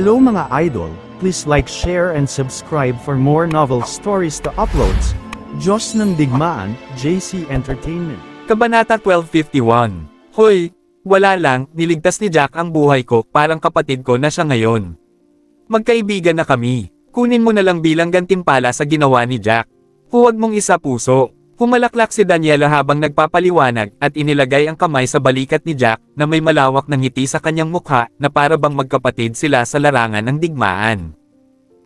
Hello mga idol, please like, share and subscribe for more novel stories to uploads. Diyos ng Digmaan, JC Entertainment. Kabanata 1251. Hoy, wala lang, niligtas ni Jack ang buhay ko, parang kapatid ko na siya ngayon. Magkaibigan na kami. Kunin mo na lang bilang gantimpala sa ginawa ni Jack. Huwag mong isa puso. Humalaklak si Daniela habang nagpapaliwanag at inilagay ang kamay sa balikat ni Jack na may malawak na ngiti sa kanyang mukha na para bang magkapatid sila sa larangan ng digmaan.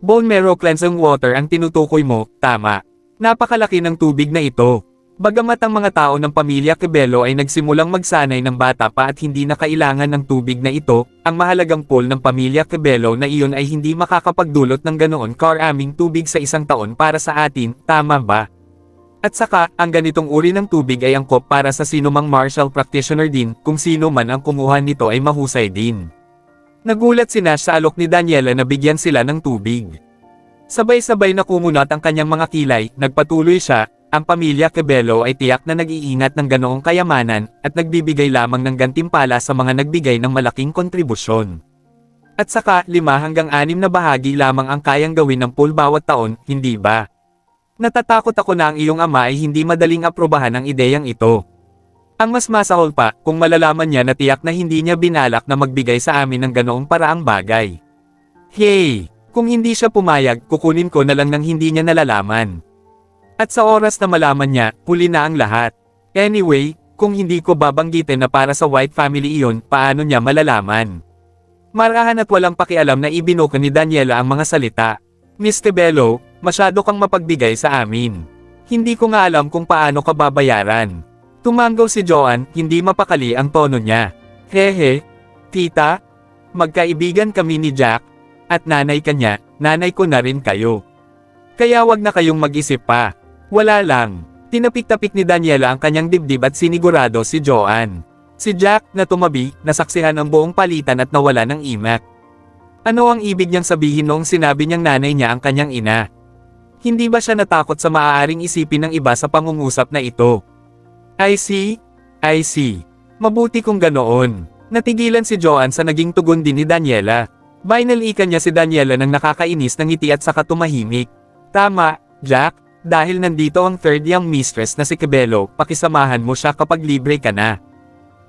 Bone marrow cleansing water ang tinutukoy mo, tama. Napakalaki ng tubig na ito. Bagamat ang mga tao ng pamilya Cabello ay nagsimulang magsanay ng bata pa at hindi na kailangan ng tubig na ito, ang mahalagang pool ng pamilya Cabello na iyon ay hindi makakapagdulot ng ganoon karaming tubig sa isang taon para sa atin, tama ba? At saka, ang ganitong uri ng tubig ay angkop para sa sinumang martial practitioner din, kung sino man ang kumuha nito ay mahusay din. Nagulat si Nash sa alok ni Daniela na bigyan sila ng tubig. Sabay-sabay na kumunat ang kanyang mga kilay, nagpatuloy siya, ang pamilya Cabello ay tiyak na nag-iingat ng ganoong kayamanan, at nagbibigay lamang ng gantimpala sa mga nagbigay ng malaking kontribusyon. At saka, 5 hanggang 6 na bahagi lamang ang kayang gawin ng pool bawat taon, hindi ba? Natatakot ako na ang iyong ama ay hindi madaling aprobahan ang ideyang ito. Ang mas masahol pa, kung malalaman niya na tiyak na hindi niya binalak na magbigay sa amin ng ganoong paraang bagay. Hey! Kung hindi siya pumayag, kukunin ko na lang ng hindi niya nalalaman. At sa oras na malaman niya, huli na ang lahat. Anyway, kung hindi ko babanggitin na para sa White family iyon, paano niya malalaman? Marahan at walang pakialam na ibinuka ni Daniela ang mga salita. Miss Cabello, masyado kang mapagbigay sa amin. Hindi ko nga alam kung paano ka babayaran. Tumanggaw si Joanne, hindi mapakali ang tono niya. Hehe, tita, magkaibigan kami ni Jack, at nanay kanya, nanay ko na rin kayo. Kaya wag na kayong mag-isip pa. Wala lang. Tinapik-tapik ni Daniela ang kanyang dibdib at sinigurado si Joanne. Si Jack, na tumabi, nasaksihan ang buong palitan at nawala ng imak. Ano ang ibig niyang sabihin noong sinabi niyang nanay niya ang kanyang ina? Hindi ba siya natakot sa maaaring isipin ng iba sa pangungusap na ito? I see. Mabuti kung ganoon. Natigilan si Joanne sa naging tugon din ni Daniela. Binalikan niya si Daniela ng nakakainis ng ngiti at saka tumahimik. Tama, Jack, dahil nandito ang third young mistress na si Cabello, pakisamahan mo siya kapag libre ka na.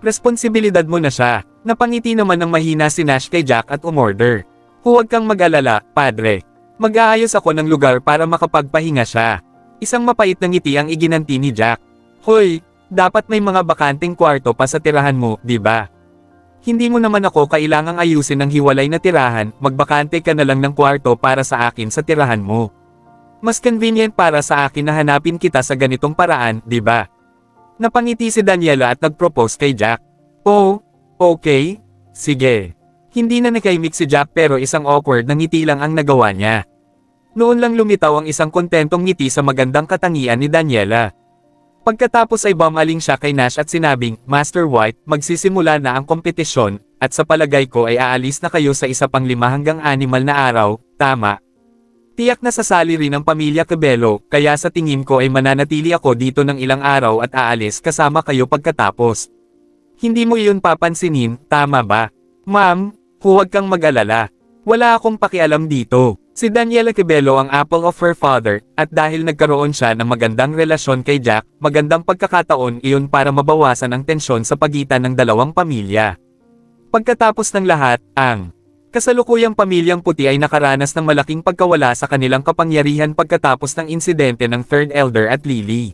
Responsibilidad mo na siya. Napangiti naman ng mahina si Nash kay Jack at umorder. Huwag kang mag-alala, padre. Mag-aayos ako ng lugar para makapagpahinga siya. Isang mapait na ngiti ang iginanti ni Jack. Hoy, dapat may mga bakanteng kwarto pa sa tirahan mo, di ba? Hindi mo naman ako kailangang ayusin ng hiwalay na tirahan, magbakante ka na lang ng kwarto para sa akin sa tirahan mo. Mas convenient para sa akin na hanapin kita sa ganitong paraan, di ba? Napangiti si Daniela at nag-propose kay Jack. Oh, okay, sige. Hindi na nakaimik si Jack pero isang awkward na ngiti lang ang nagawa niya. Noon lang lumitaw ang isang kontentong ngiti sa magandang katangian ni Daniela. Pagkatapos ay bumaling siya kay Nash at sinabing, Master White, magsisimula na ang kompetisyon, at sa palagay ko ay aalis na kayo sa isa pang 5 hanggang 6 na araw, tama? Tiyak na sasali rin ang pamilya Cabello, kaya sa tingin ko ay mananatili ako dito ng ilang araw at aalis kasama kayo pagkatapos. Hindi mo iyon papansinin, tama ba? Ma'am, huwag kang mag-alala. Wala akong pakialam dito. Si Daniela Cabello ang apple of her father, at dahil nagkaroon siya ng magandang relasyon kay Jack, magandang pagkakataon iyon para mabawasan ang tensyon sa pagitan ng dalawang pamilya. Pagkatapos ng lahat, ang kasalukuyang pamilyang puti ay nakaranas ng malaking pagkawala sa kanilang kapangyarihan pagkatapos ng insidente ng third elder at Lily.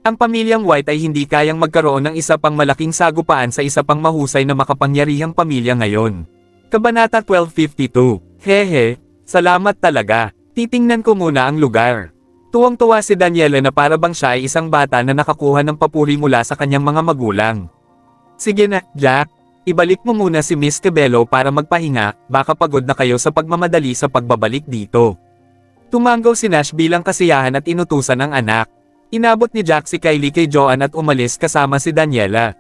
Ang pamilyang White ay hindi kayang magkaroon ng isa pang malaking sagupaan sa isa pang mahusay na makapangyarihang pamilya ngayon. Kabanata 1252. Hehe, salamat talaga. Titingnan ko muna ang lugar. Tuwang-tuwa si Daniela na para bang siya ay isang bata na nakakuha ng papuri mula sa kanyang mga magulang. Sige na, Jack. Ibalik mo muna si Miss Cabello para magpahinga, baka pagod na kayo sa pagmamadali sa pagbabalik dito. Tumanggaw si Nash bilang kasiyahan at inutusan ang anak. Inabot ni Jack si Kylie kay Joanne at umalis kasama si Daniela.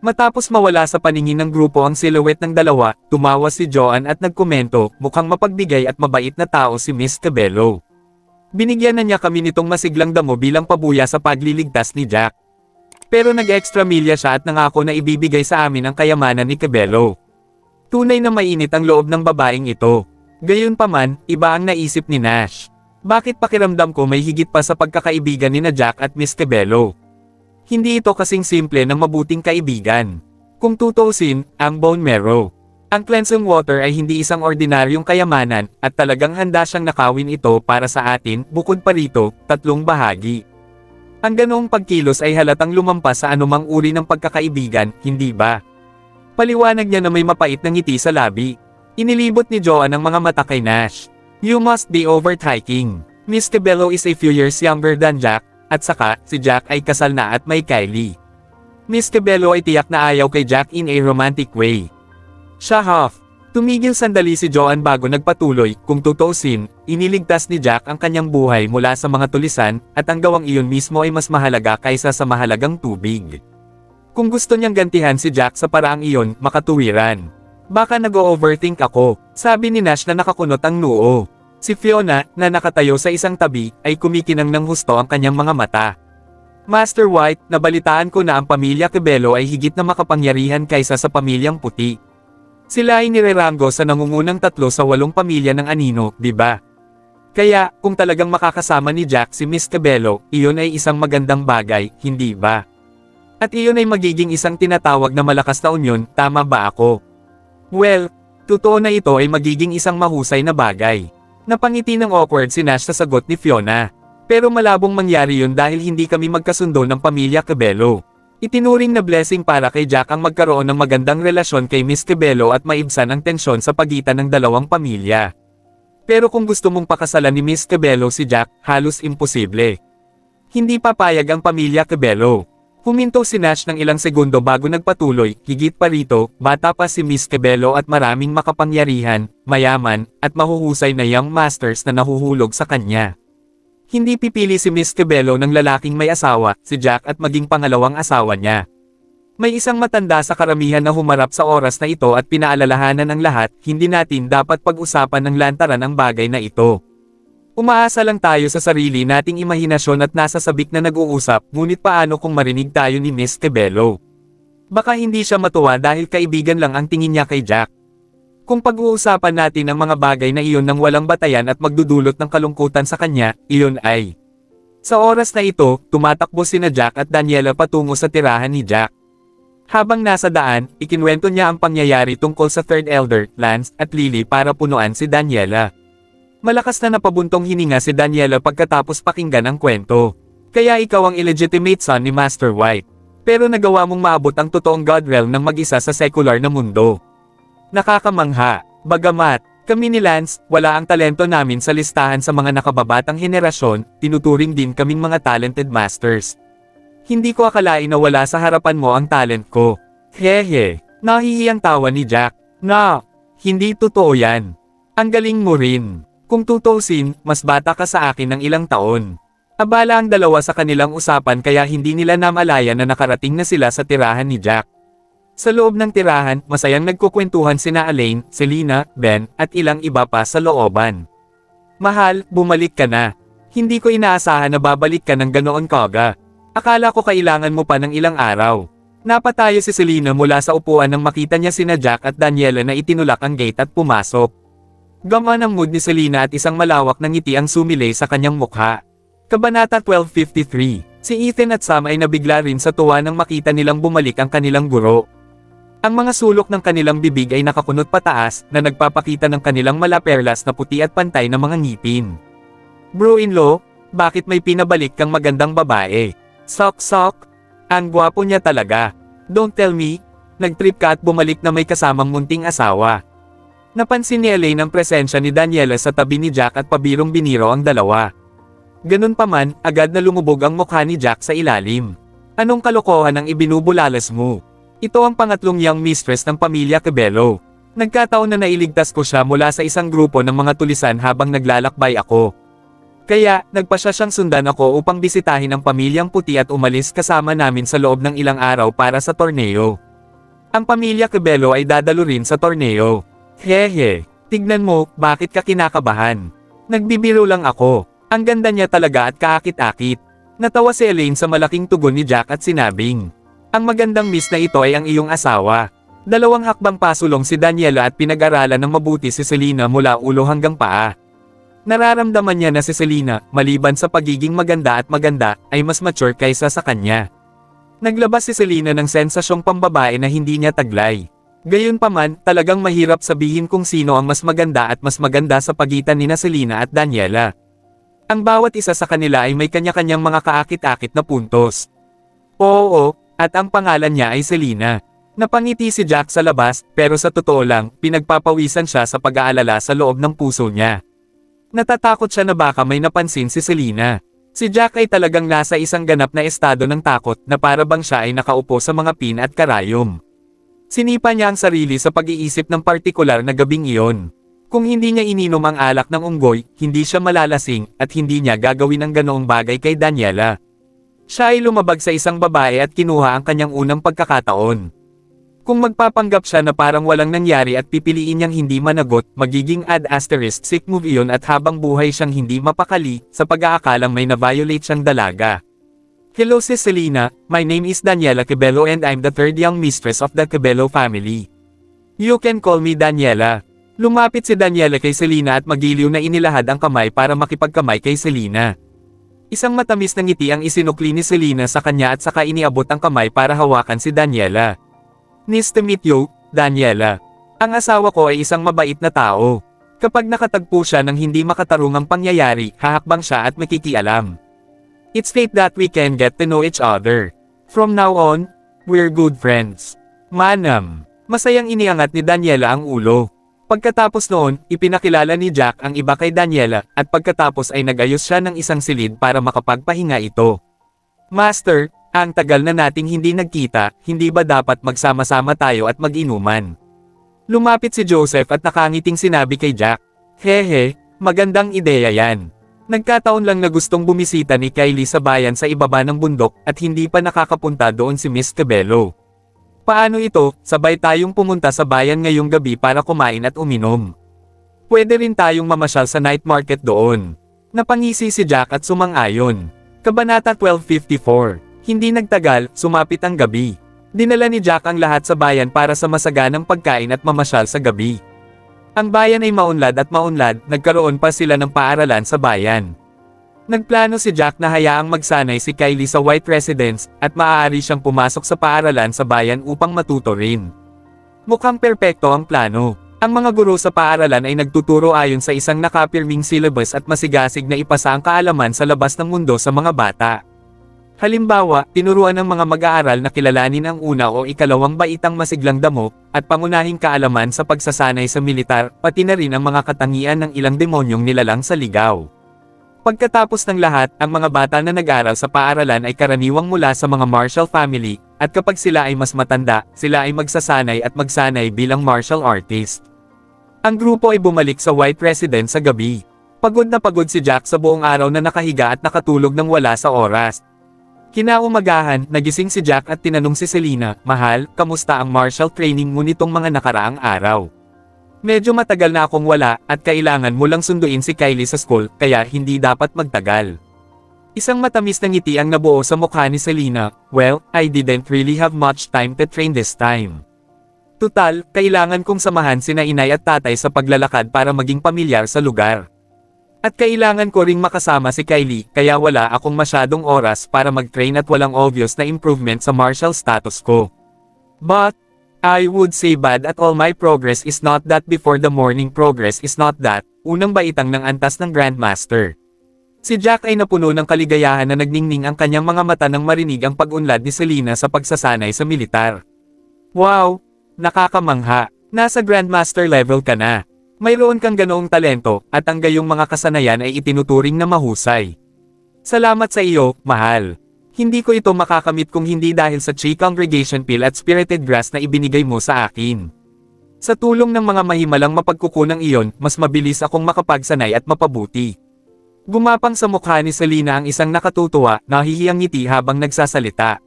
Matapos mawala sa paningin ng grupo ang silhouette ng dalawa, tumawa si Joanne at nagkomento, mukhang mapagbigay at mabait na tao si Miss Cabello. Binigyan na niya kami nitong masiglang damo bilang pabuya sa pagliligtas ni Jack. Pero nag-extra milya siya at nangako na ibibigay sa amin ang kayamanan ni Cabello. Tunay na mainit ang loob ng babaeng ito. Gayunpaman, iba ang naisip ni Nash. Bakit pakiramdam ko may higit pa sa pagkakaibigan ni na Jack at Miss Cabello? Hindi ito kasing simple ng mabuting kaibigan. Kung tutuusin, ang bone marrow. Ang cleansing water ay hindi isang ordinaryong kayamanan, at talagang handa siyang nakawin ito para sa atin, bukod pa rito, 3 bahagi. Ang ganoong pagkilos ay halatang lumampas sa anumang uri ng pagkakaibigan, hindi ba? Paliwanag niya na may mapait na ngiti sa labi. Inilibot ni Joanne ang mga mata kay Nash. You must be overthinking. Miss Cabello is a few years younger than Jack, at saka, si Jack ay kasal na at may Kylie. Miss Cabello ay tiyak na ayaw kay Jack in a romantic way. Siya half. Tumigil sandali si Joanne bago nagpatuloy, kung tutuusin, iniligtas ni Jack ang kanyang buhay mula sa mga tulisan, at ang gawang iyon mismo ay mas mahalaga kaysa sa mahalagang tubig. Kung gusto niyang gantihan si Jack sa paraang iyon, makatuwiran. Baka nag-o-overthink ako, sabi ni Nash na nakakunot ang noo. Si Fiona, na nakatayo sa isang tabi, ay kumikinang ng husto ang kanyang mga mata. Master White, nabalitaan ko na ang pamilya Cabello ay higit na makapangyarihan kaysa sa pamilyang puti. Sila ay nireranggo sa nangungunang 3 sa 8 pamilya ng anino, di ba? Kaya, kung talagang makakasama ni Jack si Miss Cabello, iyon ay isang magandang bagay, hindi ba? At iyon ay magiging isang tinatawag na malakas na unyon, tama ba ako? Well, totoo na ito ay magiging isang mahusay na bagay. Napangiti ng awkward si Nash sa sagot ni Fiona. Pero malabong mangyari yun dahil hindi kami magkasundo ng pamilya Cabello. Itinuring na blessing para kay Jack ang magkaroon ng magandang relasyon kay Miss Cabello at maibsan ang tensyon sa pagitan ng dalawang pamilya. Pero kung gusto mong pakasalan ni Miss Cabello si Jack, halos imposible. Hindi papayag ang pamilya Cabello. Huminto si Nash ng ilang segundo bago nagpatuloy, higit pa rito, bata pa si Miss Cabello at maraming makapangyarihan, mayaman, at mahuhusay na young masters na nahuhulog sa kanya. Hindi pipili si Miss Cabello ng lalaking may asawa, si Jack at maging pangalawang asawa niya. May isang matanda sa karamihan na humarap sa oras na ito at pinaalalahanan ng lahat, hindi natin dapat pag-usapan ng lantaran ang bagay na ito. Umaasa lang tayo sa sarili nating imahinasyon at nasa sabik na nag-uusap, ngunit paano kung marinig tayo ni Miss Cabello? Baka hindi siya matuwa dahil kaibigan lang ang tingin niya kay Jack. Kung pag-uusapan natin ang mga bagay na iyon ng walang batayan at magdudulot ng kalungkutan sa kanya, iyon ay. Sa oras na ito, tumatakbo sina Jack at Daniela patungo sa tirahan ni Jack. Habang nasa daan, ikinwento niya ang pangyayari tungkol sa Third Elder, Lance, at Lily para punuan si Daniela. Malakas na napabuntong hininga si Daniela pagkatapos pakinggan ang kwento. Kaya ikaw ang illegitimate son ni Master White. Pero nagawa mong maabot ang totoong God Realm ng mag-isa sa secular na mundo. Nakakamangha. Bagamat, kami ni Lance, wala ang talento namin sa listahan sa mga nakababatang henerasyon, tinuturing din kaming mga talented masters. Hindi ko akalain na wala sa harapan mo ang talent ko. Hehe. Nahihiyang tawa ni Jack. Na, hindi totoo yan. Ang galing mo rin. Kung tutuusin, mas bata ka sa akin ng ilang taon. Abala ang dalawa sa kanilang usapan kaya hindi nila namalayan na nakarating na sila sa tirahan ni Jack. Sa loob ng tirahan, masayang nagkukwentuhan sina Elaine, Selena, Ben, at ilang iba pa sa looban. Mahal, bumalik ka na. Hindi ko inaasahan na babalik ka ng ganoon kaga. Akala ko kailangan mo pa ng ilang araw. Napatayo si Selena mula sa upuan nang makita niya sina Jack at Daniela na itinulak ang gate at pumasok. Gamaan ang mood ni Selena at isang malawak na ngiti ang sumilay sa kanyang mukha. Kabanata 1253. Si Ethan at Sam ay nabigla rin sa tuwa nang makita nilang bumalik ang kanilang guro. Ang mga sulok ng kanilang bibig ay nakakunot pataas, na nagpapakita ng kanilang malaperlas na puti at pantay na mga ngipin. Bro-in-law, bakit may pinabalik kang magandang babae? Sok-sok? Ang gwapo niya talaga. Don't tell me, nag-trip ka at bumalik na may kasamang munting asawa. Napansin ni Elaine ang presensya ni Daniela sa tabi ni Jack at pabirong biniro ang dalawa. Ganun pa man, agad na lumubog ang mukha ni Jack sa ilalim. Anong kalokohan ang ibinubulalas mo? Ito ang pangatlong young mistress ng pamilya Cabello. Nagkataon na nailigtas ko siya mula sa isang grupo ng mga tulisan habang naglalakbay ako. Kaya, nagpasya siyang sundan ako upang bisitahin ang pamilyang puti at umalis kasama namin sa loob ng ilang araw para sa torneo. Ang pamilya Cabello ay dadalo rin sa torneo. Hehe, tignan mo, bakit ka kinakabahan? Nagbibiro lang ako. Ang ganda niya talaga at kaakit-akit. Natawa si Elaine sa malaking tugon ni Jack at sinabing, ang magandang miss na ito ay ang iyong asawa. 2 hakbang pasulong si Daniela at pinag-aralan ng mabuti si Selena mula ulo hanggang paa. Nararamdaman niya na si Selena, maliban sa pagiging maganda at maganda, ay mas mature kaysa sa kanya. Naglabas si Selena ng sensasyong pambabae na hindi niya taglay. Gayunpaman, talagang mahirap sabihin kung sino ang mas maganda at mas maganda sa pagitan nina Selena at Daniela. Ang bawat isa sa kanila ay may kanya-kanyang mga kaakit-akit na puntos. Oo, at ang pangalan niya ay Selena. Napangiti si Jack sa labas, pero sa totoo lang, pinagpapawisan siya sa pag-aalala sa loob ng puso niya. Natatakot siya na baka may napansin si Selena. Si Jack ay talagang nasa isang ganap na estado ng takot na para bang siya ay nakaupo sa mga pin at karayom. Sinipa niya ang sarili sa pag-iisip ng partikular na gabing iyon. Kung hindi niya ininom ang alak ng unggoy, hindi siya malalasing at hindi niya gagawin ang ganoong bagay kay Daniela. Siya ay lumabag sa isang babae at kinuha ang kanyang unang pagkakataon. Kung magpapanggap siya na parang walang nangyari at pipiliin niyang hindi managot, magiging *sick move iyon at habang buhay siyang hindi mapakali, sa pag-aakalang may na-violate siyang dalaga. Hello Sis Selena, my name is Daniela Cabello and I'm the third young mistress of the Cabello family. You can call me Daniela. Lumapit si Daniela kay Selena at magiliw na inilahad ang kamay para makipagkamay kay Selena. Isang matamis na ngiti ang isinukli ni Selena sa kanya at saka iniabot ang kamay para hawakan si Daniela. Nice to meet you, Daniela. Ang asawa ko ay isang mabait na tao. Kapag nakatagpo siya ng hindi makatarungang pangyayari, hahakbang siya at makikialam. It's fate that we can get to know each other. From now on, we're good friends. Manam. Masayang iniangat ni Daniela ang ulo. Pagkatapos noon, ipinakilala ni Jack ang iba kay Daniela, at pagkatapos ay nagayos siya ng isang silid para makapagpahinga ito. Master, ang tagal na nating hindi nagkita, hindi ba dapat magsama-sama tayo at mag-inuman? Lumapit si Joseph at nakangiting sinabi kay Jack. Hehe, magandang ideya yan. Nagkataon lang na gustong bumisita ni Kylie sa bayan sa ibaba ng bundok at hindi pa nakakapunta doon si Miss Cabello. Paano ito, sabay tayong pumunta sa bayan ngayong gabi para kumain at uminom. Pwede rin tayong mamasyal sa night market doon. Napangisi si Jack at sumang-ayon. Kabanata 1254. Hindi nagtagal, sumapit ang gabi. Dinala ni Jack ang lahat sa bayan para sa masaganang pagkain at mamasyal sa gabi. Ang bayan ay maunlad at maunlad, nagkaroon pa sila ng paaralan sa bayan. Nagplano si Jack na hayaang magsanay si Kylie sa White Residence, at maaari siyang pumasok sa paaralan sa bayan upang matuto rin. Mukhang perpekto ang plano. Ang mga guro sa paaralan ay nagtuturo ayon sa isang nakapirming syllabus at masigasig na ipasa ang kaalaman sa labas ng mundo sa mga bata. Halimbawa, tinuruan ng mga mag-aaral na kilalanin ang una o ikalawang baitang masiglang damo, at pangunahing kaalaman sa pagsasanay sa militar, pati na rin ang mga katangian ng ilang demonyong nilalang sa ligaw. Pagkatapos ng lahat, ang mga bata na nag-aral sa paaralan ay karaniwang mula sa mga martial family, at kapag sila ay mas matanda, sila ay magsasanay at magsanay bilang martial artist. Ang grupo ay bumalik sa White Residence sa gabi. Pagod na pagod si Jack sa buong araw na nakahiga at nakatulog ng wala sa oras. Kinaumagahan, nagising si Jack at tinanong si Selena, Mahal, kamusta ang martial training mo nitong mga nakaraang araw? Medyo matagal na akong wala, at kailangan mo lang sunduin si Kylie sa school, kaya hindi dapat magtagal. Isang matamis na ngiti ang nabuo sa mukha ni Selena. Well, I didn't really have much time to train this time. Tutal, kailangan kong samahan sina inay at tatay sa paglalakad para maging pamilyar sa lugar. At kailangan ko ring makasama si Kylie, kaya wala akong masyadong oras para mag-train at walang obvious na improvement sa martial status ko. But, I would say bad at all my progress is not that before the morning progress is not that, unang baitang ng antas ng Grandmaster. Si Jack ay napuno ng kaligayahan na nagningning ang kanyang mga mata nang marinig ang pag-unlad ni Selena sa pagsasanay sa militar. Wow! Nakakamangha! Nasa Grandmaster level ka na. Mayroon kang ganoong talento, at ang gayong mga kasanayan ay itinuturing na mahusay. Salamat sa iyo, mahal. Hindi ko ito makakamit kung hindi dahil sa Chi Congregation Pill at Spirited Grass na ibinigay mo sa akin. Sa tulong ng mga mahimalang mapagkukunang iyon, mas mabilis akong makapagsanay at mapabuti. Gumapang sa mukha ni Selena ang isang nakatutuwa, nahihiyang ngiti habang nagsasalita.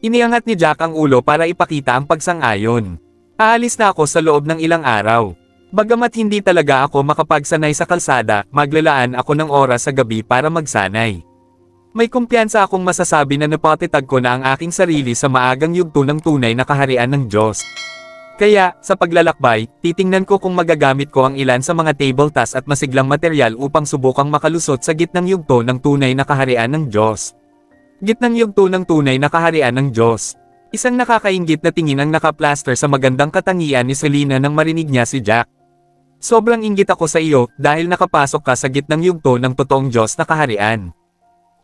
Iniangat ni Jack ang ulo para ipakita ang pagsang-ayon. Aalis na ako sa loob ng ilang araw. Bagamat hindi talaga ako makapagsanay sa kalsada, maglalaan ako ng oras sa gabi para magsanay. May kumpiyansa akong masasabi na napatitag ko na ang aking sarili sa maagang yugto ng tunay na kaharian ng Diyos. Kaya, sa paglalakbay, titingnan ko kung magagamit ko ang ilan sa mga table tasks at masiglang material upang subukang makalusot sa gitnang yugto ng tunay na kaharian ng Diyos. Gitnang yugto ng tunay na kaharian ng Diyos. Isang nakakainggit na tingin ang nakaplaster sa magandang katangian ni Selena nang marinig niya si Jack. Sobrang inggit ako sa iyo dahil nakapasok ka sa gitnang yugto ng totoong Diyos na kaharian.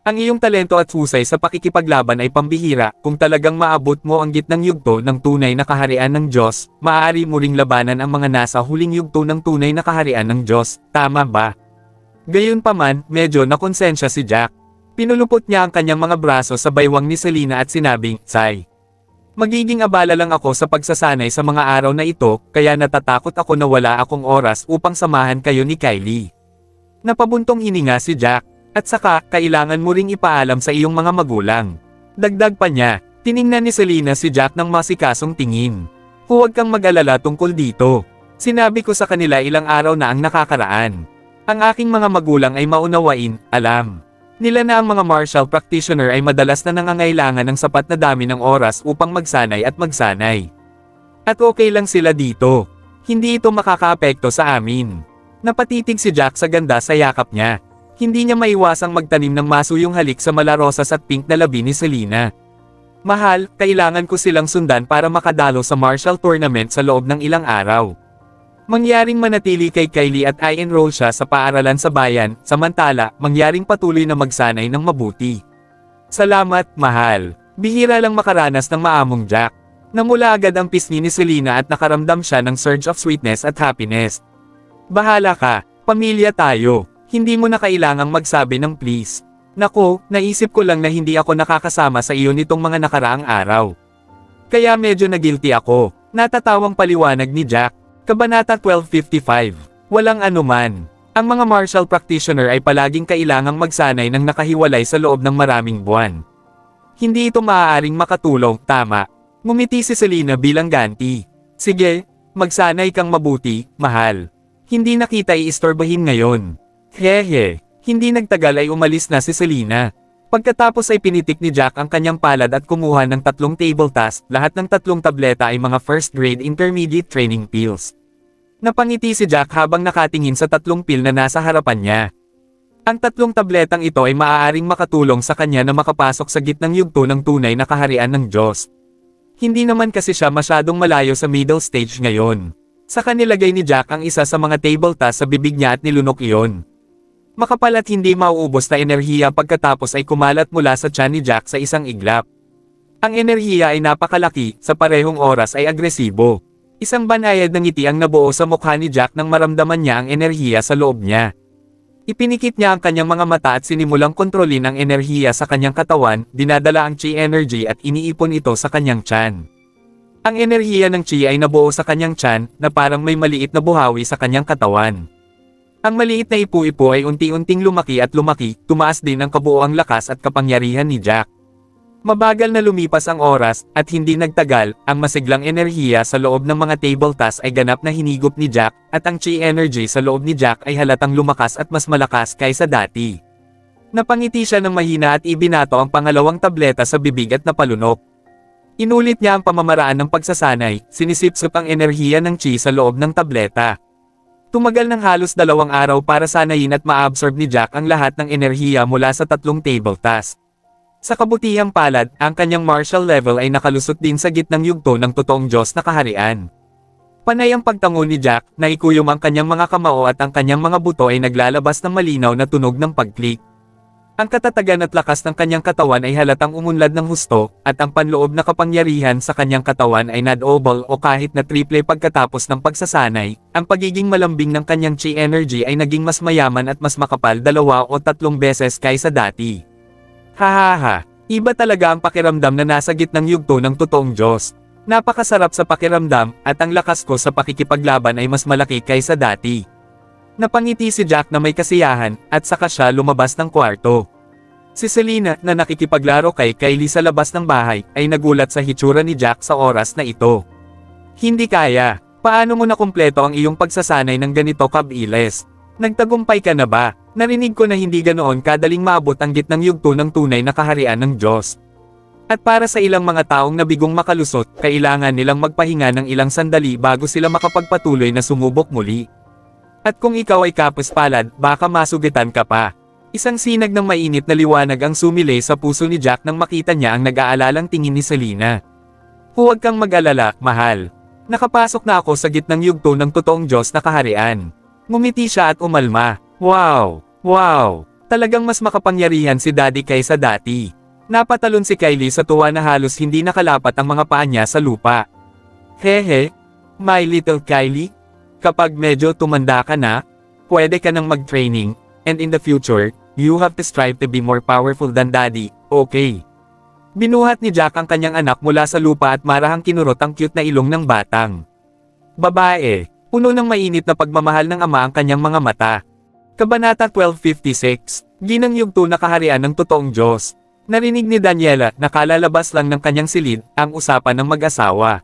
Ang iyong talento at husay sa pakikipaglaban ay pambihira. Kung talagang maabot mo ang gitnang yugto ng tunay na kaharian ng Diyos, maaari mo ring labanan ang mga nasa huling yugto ng tunay na kaharian ng Diyos, tama ba? Gayunpaman, medyo nakonsensya si Jack. Pinulupot niya ang kanyang mga braso sa baywang ni Selena at sinabing, "Say, magiging abala lang ako sa pagsasanay sa mga araw na ito, kaya natatakot ako na wala akong oras upang samahan kayo ni Kylie." Napabuntong hininga si Jack. At saka, kailangan mo ring ipaalam sa iyong mga magulang. Dagdag pa niya, tiningnan ni Selena si Jack ng masikasong tingin. "Huwag kang mag-alala tungkol dito. Sinabi ko sa kanila ilang araw na ang nakakaraan. Ang aking mga magulang ay maunawain, alam nila na ang mga martial practitioner ay madalas na nangangailangan ng sapat na dami ng oras upang magsanay at magsanay. At okay lang sila dito. Hindi ito makakaapekto sa amin." Napatitig si Jack sa ganda sa yakap niya. Hindi niya maiwasang magtanim ng masuyong halik sa malarosas at pink na labi ni Selena. "Mahal, kailangan ko silang sundan para makadalo sa martial tournament sa loob ng ilang araw. Mangyaring manatili kay Kylie at i-enroll siya sa paaralan sa bayan, samantala, mangyaring patuloy na magsanay ng mabuti." "Salamat, mahal." Bihira lang makaranas ng maamong Jack. Namula agad ang pisngi ni Selena at nakaramdam siya ng surge of sweetness at happiness. "Bahala ka, pamilya tayo. Hindi mo na kailangang magsabi ng please. Nako, naisip ko lang na hindi ako nakakasama sa iyo nitong mga nakaraang araw. Kaya medyo na-guilty ako." Natatawang paliwanag ni Jack. Kabanata 1255. Walang anuman. Ang mga martial practitioner ay palaging kailangang magsanay ng nakahiwalay sa loob ng maraming buwan. Hindi ito maaaring makatulong, tama. Ngumiti si Selena bilang ganti. "Sige, magsanay kang mabuti, mahal. Hindi na kita iistorbahin ngayon." Hehe, hindi nagtagal ay umalis na si Selena. Pagkatapos ay pinitik ni Jack ang kanyang palad at kumuha ng 3 table tasks, lahat ng 3 tableta ay mga first grade intermediate training pills. Napangiti si Jack habang nakatingin sa 3 pill na nasa harapan niya. Ang 3 tabletang ito ay maaaring makatulong sa kanya na makapasok sa gitnang yugto ng tunay na kaharian ng Diyos. Hindi naman kasi siya masyadong malayo sa middle stage ngayon. Saka nilagay ni Jack ang isa sa mga table tasks sa bibig niya at nilunok iyon. Makapal at hindi mauubos na enerhiya pagkatapos ay kumalat mula sa tiyan ni Jack sa isang iglap. Ang enerhiya ay napakalaki, sa parehong oras ay agresibo. Isang banayad ng ngiti ang nabuo sa mukha ni Jack nang maramdaman niya ang enerhiya sa loob niya. Ipinikit niya ang kanyang mga mata at sinimulang kontrolin ang enerhiya sa kanyang katawan, dinadala ang chi energy at iniipon ito sa kanyang tiyan. Ang enerhiya ng chi ay nabuo sa kanyang tiyan, na parang may maliit na buhawi sa kanyang katawan. Ang maliit na ipu-ipo ay unti-unting lumaki at lumaki, tumaas din ang kabuoang lakas at kapangyarihan ni Jack. Mabagal na lumipas ang oras, at hindi nagtagal, ang masiglang enerhiya sa loob ng mga table tasks ay ganap na hinigop ni Jack, at ang chi energy sa loob ni Jack ay halatang lumakas at mas malakas kaysa dati. Napangiti siya ng mahina at ibinato ang pangalawang tableta sa bibig at napalunok. Inulit niya ang pamamaraan ng pagsasanay, sinisipsip ang enerhiya ng chi sa loob ng tableta. Tumagal ng halos 2 araw para sanayin at ma-absorb ni Jack ang lahat ng enerhiya mula sa 3 table tasks. Sa kabutihang palad, ang kanyang martial level ay nakalusot din sa gitnang yugto ng totoong Diyos na kaharian. Panay ang pagtango ni Jack, naikuyom ang kanyang mga kamao at ang kanyang mga buto ay naglalabas ng malinaw na tunog ng pag-click. Ang katatagan at lakas ng kanyang katawan ay halatang umunlad ng husto, at ang panloob na kapangyarihan sa kanyang katawan ay nadouble o kahit na triple pagkatapos ng pagsasanay. Ang pagiging malambing ng kanyang chi energy ay naging mas mayaman at mas makapal 2 o 3 beses kaysa dati. Hahaha, iba talaga ang pakiramdam na nasa gitnang yugto ng totoong Diyos. Napakasarap sa pakiramdam, at ang lakas ko sa pakikipaglaban ay mas malaki kaysa dati. Napangiti si Jack na may kasiyahan, at saka siya lumabas ng kwarto. Si Selena, na nakikipaglaro kay Kylie sa labas ng bahay, ay nagulat sa hitsura ni Jack sa oras na ito. "Hindi kaya. Paano mo nakumpleto ang iyong pagsasanay ng ganito kabilis? Nagtagumpay ka na ba? Narinig ko na hindi ganoon kadaling maabot ang gitnang yugto ng tunay na kaharian ng Diyos." At para sa ilang mga taong nabigong makalusot, kailangan nilang magpahinga ng ilang sandali bago sila makapagpatuloy na sumubok muli. At kung ikaw ay kapaspalad, baka masugitan ka pa. Isang sinag ng mainit na liwanag ang sumilay sa puso ni Jack nang makita niya ang nag-aalalang tingin ni Selena. Huwag kang mag-alala, mahal. Nakapasok na ako sa gitnang yugto ng totoong Diyos na kaharian. Ngumiti siya at umalma. Wow! Wow! Talagang mas makapangyarihan si Daddy kaysa dati. Napatalon si Kylie sa tuwa na halos hindi nakalapat ang mga paa niya sa lupa. Hehe, my little Kylie. Kapag medyo tumanda ka na, pwede ka nang mag-training, and in the future, you have to strive to be more powerful than Daddy, okay? Binuhat ni Jack ang kanyang anak mula sa lupa at marahang kinurot ang cute na ilong ng batang babae. Puno ng mainit na pagmamahal ng ama ang kanyang mga mata. Kabanata 1256, Ginangyugto na kaharian ng totoong Diyos. Narinig ni Daniela na kalalabas lang ng kanyang silid, ang usapan ng mag-asawa.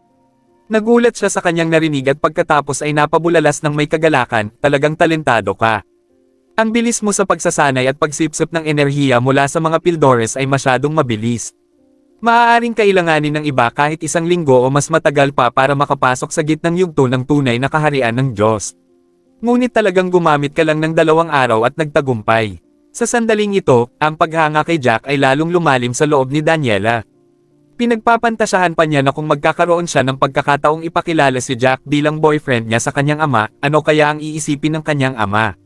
Nagulat siya sa kanyang narinig at pagkatapos ay napabulalas ng may kagalakan, talagang talentado ka. Ang bilis mo sa pagsasanay at pagsipsip ng enerhiya mula sa mga pildores ay masyadong mabilis. Maaaring kailanganin ng iba kahit isang linggo o mas matagal pa para makapasok sa gitnang yugto ng tunay na kaharian ng Diyos. Ngunit talagang gumamit ka lang ng 2 araw at nagtagumpay. Sa sandaling ito, ang paghanga kay Jack ay lalong lumalim sa loob ni Daniela. Pinagpapantasahan pa niya na kung magkakaroon siya ng pagkakataong ipakilala si Jack bilang boyfriend niya sa kanyang ama, ano kaya ang iisipin ng kanyang ama.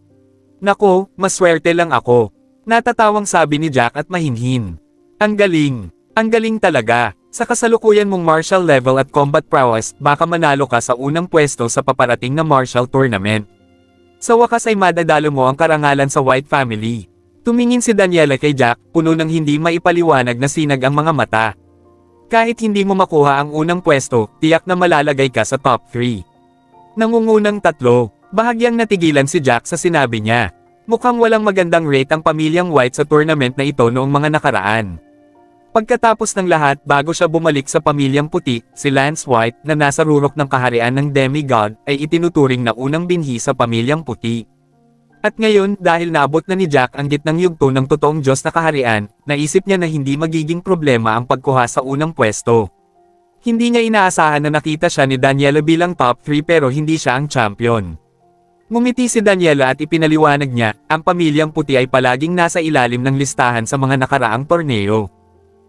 Nako, maswerte lang ako. Natatawang sabi ni Jack at mahinhin. Ang galing. Ang galing talaga. Sa kasalukuyan mong martial level at combat prowess, baka manalo ka sa unang pwesto sa paparating na martial tournament. Sa wakas ay madadalo mo ang karangalan sa White Family. Tumingin si Daniela kay Jack, puno ng hindi maipaliwanag na sinag ang mga mata. Kahit hindi mo makuha ang unang pwesto, tiyak na malalagay ka sa top 3. Nangungunang 3, bahagyang natigilan si Jack sa sinabi niya. Mukhang walang magandang rate ang pamilyang White sa tournament na ito noong mga nakaraan. Pagkatapos ng lahat bago siya bumalik sa pamilyang puti, si Lance White na nasa rurok ng kaharian ng demigod ay itinuturing na unang binhi sa pamilyang puti. At ngayon dahil naabot na ni Jack ang gitnang yugto ng totoong Diyos na kaharian, naisip niya na hindi magiging problema ang pagkuha sa unang pwesto. Hindi niya inaasahan na nakita siya ni Daniela bilang top 3 pero hindi siya ang champion. Ngumiti si Daniela at ipinaliwanag niya, ang pamilyang puti ay palaging nasa ilalim ng listahan sa mga nakaraang torneo.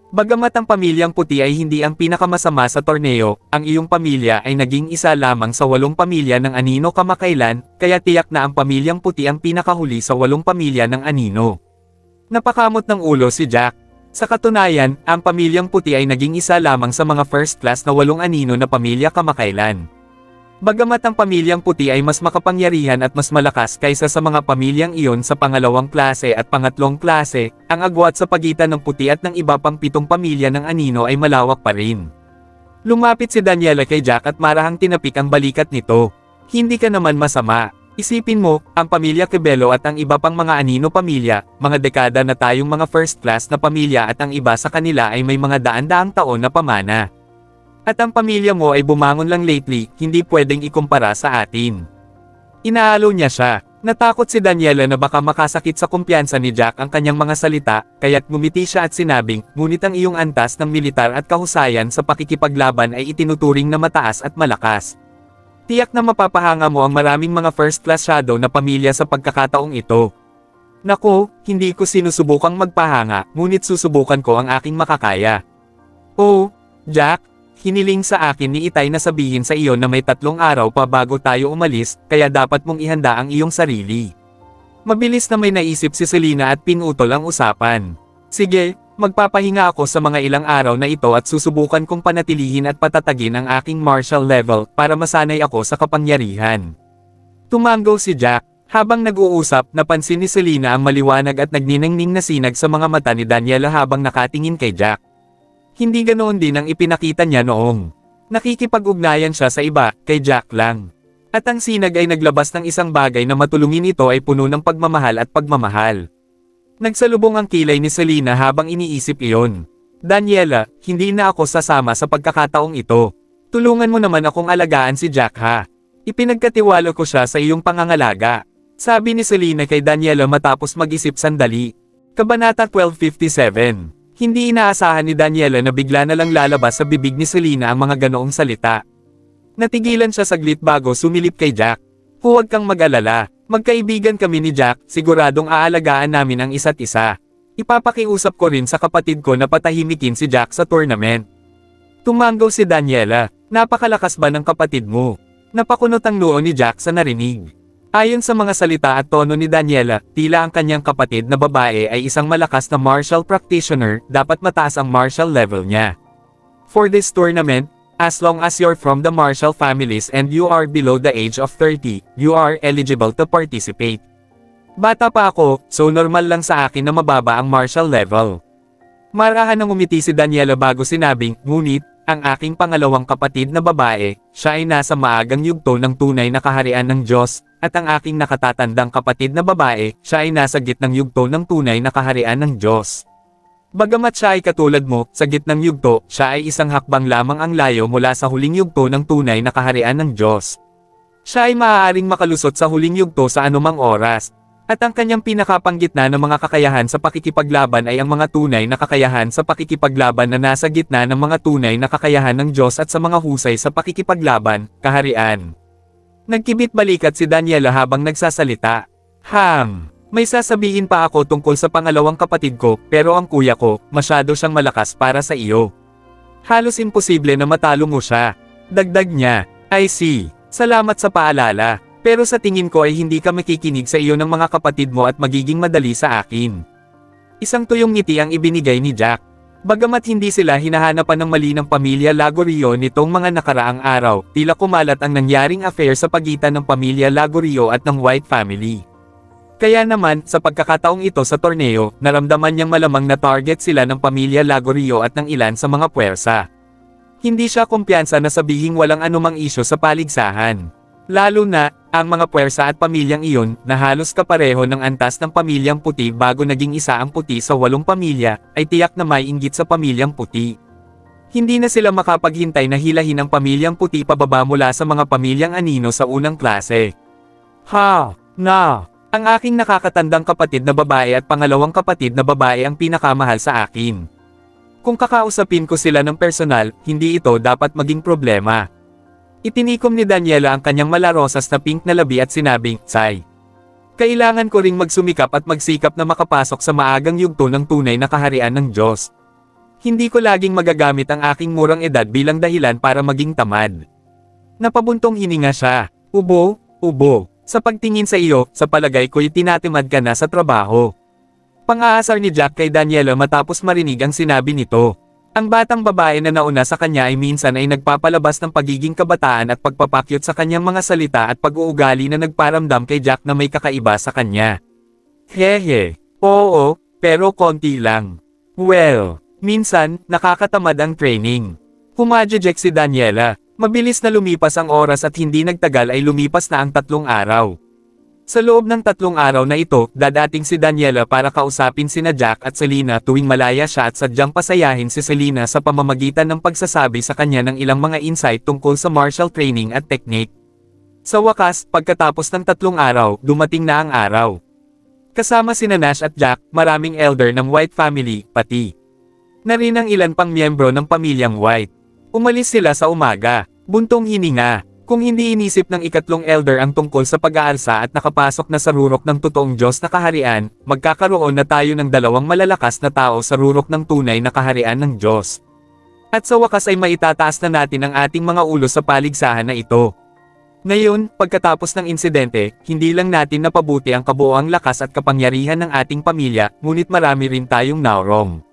Bagamat ang pamilyang puti ay hindi ang pinakamasama sa torneo, ang iyong pamilya ay naging isa lamang sa 8 pamilya ng anino kamakailan, kaya tiyak na ang pamilyang puti ang pinakahuli sa 8 pamilya ng anino. Napakamot ng ulo si Jack. Sa katunayan, ang pamilyang puti ay naging isa lamang sa mga first class na 8 anino na pamilya kamakailan. Bagamat ang pamilyang puti ay mas makapangyarihan at mas malakas kaysa sa mga pamilyang iyon sa pangalawang klase at pangatlong klase, ang agwat sa pagitan ng puti at ng iba pang 7 pamilya ng anino ay malawak pa rin. Lumapit si Daniela kay Jack at marahang tinapik ang balikat nito. Hindi ka naman masama. Isipin mo, ang pamilya Cabello at ang iba pang mga anino pamilya, mga dekada na tayong mga first class na pamilya at ang iba sa kanila ay may mga daan-daang taon na pamana. At ang pamilya mo ay bumangon lang lately, hindi pwedeng ikumpara sa atin. Inaalo niya siya. Natakot si Daniela na baka makasakit sa kumpiyansa ni Jack ang kanyang mga salita, kaya't ngumiti siya at sinabing, ngunit ang iyong antas ng militar at kahusayan sa pakikipaglaban ay itinuturing na mataas at malakas. Tiyak na mapapahanga mo ang maraming mga first class shadow na pamilya sa pagkakataong ito. Naku, hindi ko sinusubukang magpahanga, ngunit susubukan ko ang aking makakaya. Oh, Jack, hiniling sa akin ni Itay na sabihin sa iyo na may 3 araw pa bago tayo umalis, kaya dapat mong ihanda ang iyong sarili. Mabilis na may naisip si Selena at pinutol ang usapan. Sige, magpapahinga ako sa mga ilang araw na ito at susubukan kong panatilihin at patatagin ang aking martial level para masanay ako sa kapangyarihan. Tumango si Jack. Habang nag-uusap, napansin ni Selena ang maliwanag at nagniningning na sinag sa mga mata ni Daniela habang nakatingin kay Jack. Hindi ganoon din ang ipinakita niya noong nakikipag-ugnayan siya sa iba, kay Jack lang. At ang sinag ay naglabas ng isang bagay na matulungin ito ay puno ng pagmamahal at pagmamahal. Nagsalubong ang kilay ni Selena habang iniisip iyon. Daniela, hindi na ako sasama sa pagkakataong ito. Tulungan mo naman akong alagaan si Jack ha. Ipinagkatiwala ko siya sa iyong pangangalaga. Sabi ni Selena kay Daniela matapos mag-isip sandali. Kabanata 1257. Hindi inaasahan ni Daniela na bigla na lang lalabas sa bibig ni Selena ang mga ganoong salita. Natigilan siya saglit bago sumilip kay Jack. Huwag kang mag-alala, magkaibigan kami ni Jack, siguradong aalagaan namin ang isa't isa. Ipapakiusap ko rin sa kapatid ko na patahimikin si Jack sa tournament. Tumanggaw si Daniela, napakalakas ba ng kapatid mo? Napakunot ang noo ni Jack sa narinig. Ayon sa mga salita at tono ni Daniela, tila ang kanyang kapatid na babae ay isang malakas na martial practitioner, dapat mataas ang martial level niya. For this tournament, as long as you're from the martial families and you are below the age of 30, you are eligible to participate. Bata pa ako, so normal lang sa akin na mababa ang martial level. Marahan nang umiti si Daniela bago sinabing, ngunit, ang aking pangalawang kapatid na babae, siya ay nasa maagang yugto ng tunay na kaharian ng Diyos, at ang aking nakatatandang kapatid na babae, siya ay nasa gitnang yugto ng tunay na kaharian ng Diyos. Bagamat siya ay katulad mo, sa gitnang yugto, siya ay isang hakbang lamang ang layo mula sa huling yugto ng tunay na kaharian ng Diyos. Siya ay maaaring makalusot sa huling yugto sa anumang oras. At ang kanyang pinakapanggitna ng mga kakayahan sa pakikipaglaban ay ang mga tunay na kakayahan sa pakikipaglaban na nasa gitna ng mga tunay na kakayahan ng Diyos at sa mga husay sa pakikipaglaban, kaharian. Nagkibit balikat si Daniela habang nagsasalita. May sasabihin pa ako tungkol sa pangalawang kapatid ko, pero ang kuya ko, masyado siyang malakas para sa iyo. Halos imposible na matalo mo siya. Dagdag niya, I see. Salamat sa paalala. Pero sa tingin ko ay hindi ka makikinig sa iyo ng mga kapatid mo at magiging madali sa akin. Isang tuyong ngiti ang ibinigay ni Jack. Bagamat hindi sila hinahanapan ng mali ng pamilya Lagorio nitong mga nakaraang araw, tila kumalat ang nangyaring affair sa pagitan ng pamilya Lagorio at ng White family. Kaya naman, sa pagkakataong ito sa torneo, naramdaman niyang malamang na target sila ng pamilya Lagorio at ng ilan sa mga puwersa. Hindi siya kumpiyansa na sabihing walang anumang isyo sa paligsahan. Lalo na, ang mga puwersa at pamilyang iyon, na halos kapareho ng antas ng pamilyang puti bago naging isa ang puti sa 8 pamilya, ay tiyak na may inggit sa pamilyang puti. Hindi na sila makapaghintay na hilahin ang pamilyang puti pababa mula sa mga pamilyang anino sa unang klase. Ang aking nakakatandang kapatid na babae at pangalawang kapatid na babae ang pinakamahal sa akin. Kung kakausapin ko sila ng personal, hindi ito dapat maging problema. Itinikom ni Daniela ang kanyang malarosas na pink na labi at sinabing, Say, kailangan ko ring magsumikap at magsikap na makapasok sa maagang yugto ng tunay na kaharian ng Diyos. Hindi ko laging magagamit ang aking murang edad bilang dahilan para maging tamad. Napabuntong hininga siya. Ubo. Sa pagtingin sa iyo, sa palagay ko'y tinatimad ka na sa trabaho. Pang-aasar ni Jack kay Daniela matapos marinig ang sinabi nito. Ang batang babae na nauna sa kanya ay minsan ay nagpapalabas ng pagiging kabataan at pagpapakyut sa kanyang mga salita at pag-uugali na nagparamdam kay Jack na may kakaiba sa kanya. Oo, pero konti lang. Well, minsan, nakakatamad ang training. Humadjejek si Daniela. Mabilis na lumipas ang oras at hindi nagtagal ay lumipas na ang 3 araw. Sa loob ng 3 araw na ito, dadating si Daniela para kausapin sina Jack at Selena tuwing malaya siya at sadyang pasayahin si Selena sa pamamagitan ng pagsasabi sa kanya ng ilang mga insight tungkol sa martial training at technique. Sa wakas, pagkatapos ng 3 araw, dumating na ang araw. Kasama sina Nash at Jack, maraming elder ng White family, pati na rin ang ilan pang miyembro ng pamilyang White. Umalis sila sa umaga, buntong hininga. Kung hindi inisip ng ikatlong elder ang tungkol sa pag-aalsa at nakapasok na sa rurok ng totoong Diyos na kaharian, magkakaroon na tayo ng 2 malalakas na tao sa rurok ng tunay na kaharian ng Diyos. At sa wakas ay maitataas na natin ang ating mga ulo sa paligsahan na ito. Ngayon, pagkatapos ng insidente, hindi lang natin napabuti ang kabuoang lakas at kapangyarihan ng ating pamilya, ngunit marami rin tayong naurong.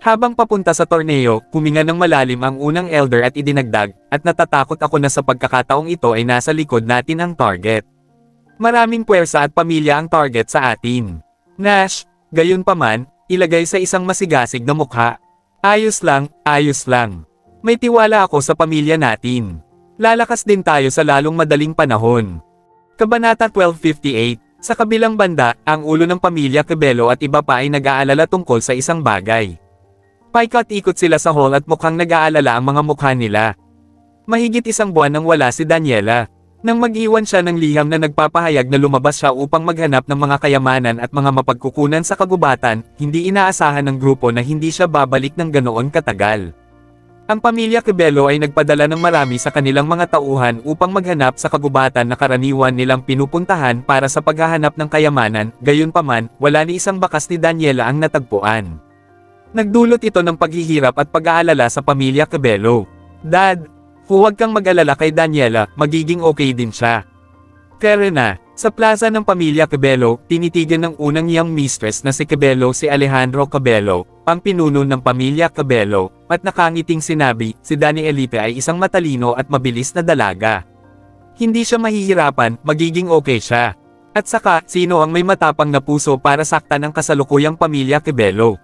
Habang papunta sa torneo, huminga ng malalim ang unang elder at idinagdag, at natatakot ako na sa pagkakataong ito ay nasa likod natin ang target. Maraming puwersa at pamilya ang target sa atin. Nash, gayunpaman, ilagay sa isang masigasig na mukha. Ayos lang. May tiwala ako sa pamilya natin. Lalakas din tayo sa lalong madaling panahon. Kabanata 1258, sa kabilang banda, ang ulo ng pamilya Cabello at iba pa ay nag-aalala tungkol sa isang bagay. Paikot-ikot sila sa hall at mukhang nag-aalala ang mga mukha nila. Mahigit 1 buwan nang wala si Daniela. Nang mag-iwan siya ng liham na nagpapahayag na lumabas siya upang maghanap ng mga kayamanan at mga mapagkukunan sa kagubatan, hindi inaasahan ng grupo na hindi siya babalik ng ganoon katagal. Ang pamilya Cabello ay nagpadala ng marami sa kanilang mga tauhan upang maghanap sa kagubatan na karaniwan nilang pinupuntahan para sa paghahanap ng kayamanan, gayunpaman, wala ni isang bakas ni Daniela ang natagpuan. Nagdulot ito ng paghihirap at pag-aalala sa pamilya Cabello. Dad, huwag kang mag-alala kay Daniela, magiging okay din siya. Kaya na, sa plaza ng pamilya Cabello, tinitigan ng unang young mistress na si Cabello si Alejandro Cabello, ang pinuno ng pamilya Cabello, at nakangiting sinabi, si Danielipe ay isang matalino at mabilis na dalaga. Hindi siya mahihirapan, magiging okay siya. At saka, sino ang may matapang na puso para saktan ang kasalukuyang pamilya Cabello?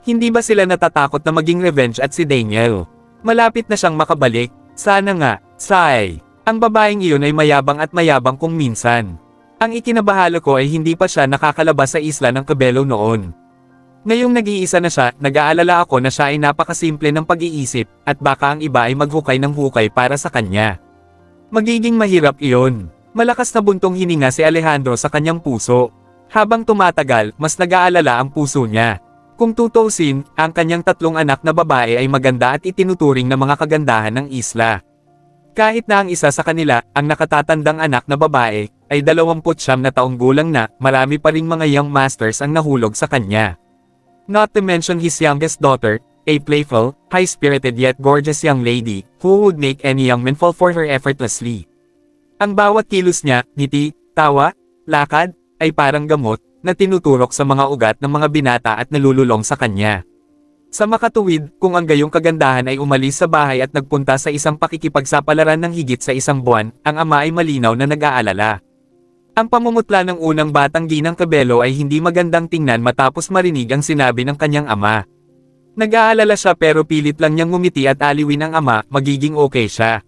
Hindi ba sila natatakot na maging revenge at si Daniel? Malapit na siyang makabalik. Sana nga, sigh. Ang babaeng iyon ay mayabang at mayabang kung minsan. Ang ikinabahala ko ay hindi pa siya nakakalabas sa isla ng Cabello noon. Ngayong nag-iisa na siya, nag-aalala ako na siya ay napakasimple ng pag-iisip, at baka ang iba ay maghukay ng hukay para sa kanya. Magiging mahirap iyon. Malakas na buntong hininga si Alejandro sa kanyang puso. Habang tumatagal, mas nag-aalala ang puso niya. Kung tutuusin, ang kanyang 3 anak na babae ay maganda at itinuturing na mga kagandahan ng isla. Kahit na ang isa sa kanila, ang nakatatandang anak na babae, ay 29 na taong gulang na, marami pa ring mga young masters ang nahulog sa kanya. Not to mention his youngest daughter, a playful, high-spirited yet gorgeous young lady, who would make any young man fall for her effortlessly. Ang bawat kilos niya, ngiti, tawa, lakad, ay parang gamot, na tinuturok sa mga ugat ng mga binata at nalululong sa kanya. Sa makatuwid, kung ang gayong kagandahan ay umalis sa bahay at nagpunta sa isang pakikipagsapalaran ng higit sa 1 buwan, ang ama ay malinaw na nag-aalala. Ang pamumutla ng unang batang ginang Cabello ay hindi magandang tingnan matapos marinig ang sinabi ng kanyang ama. Nag-aalala siya pero pilit lang niyang ngumiti at aliwin ang ama, magiging okay siya.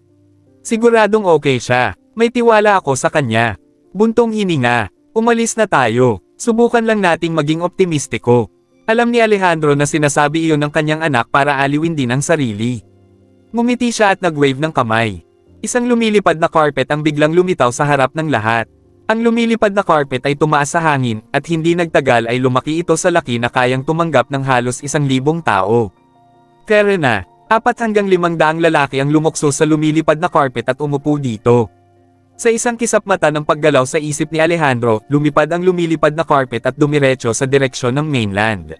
Siguradong okay siya, may tiwala ako sa kanya. Buntong hininga, umalis na tayo. Subukan lang nating maging optimistiko. Alam ni Alejandro na sinasabi iyon ng kanyang anak para aliwin din ang sarili. Ngumiti siya at nag-wave ng kamay. Isang lumilipad na carpet ang biglang lumitaw sa harap ng lahat. Ang lumilipad na carpet ay tumaas sa hangin, at hindi nagtagal ay lumaki ito sa laki na kayang tumanggap ng halos 1,000 tao. Kaya na, 4 hanggang 500 lalaki ang lumukso sa lumilipad na carpet at umupo dito. Sa isang kisap mata ng paggalaw sa isip ni Alejandro, lumipad ang lumilipad na carpet at dumiretso sa direksyon ng mainland.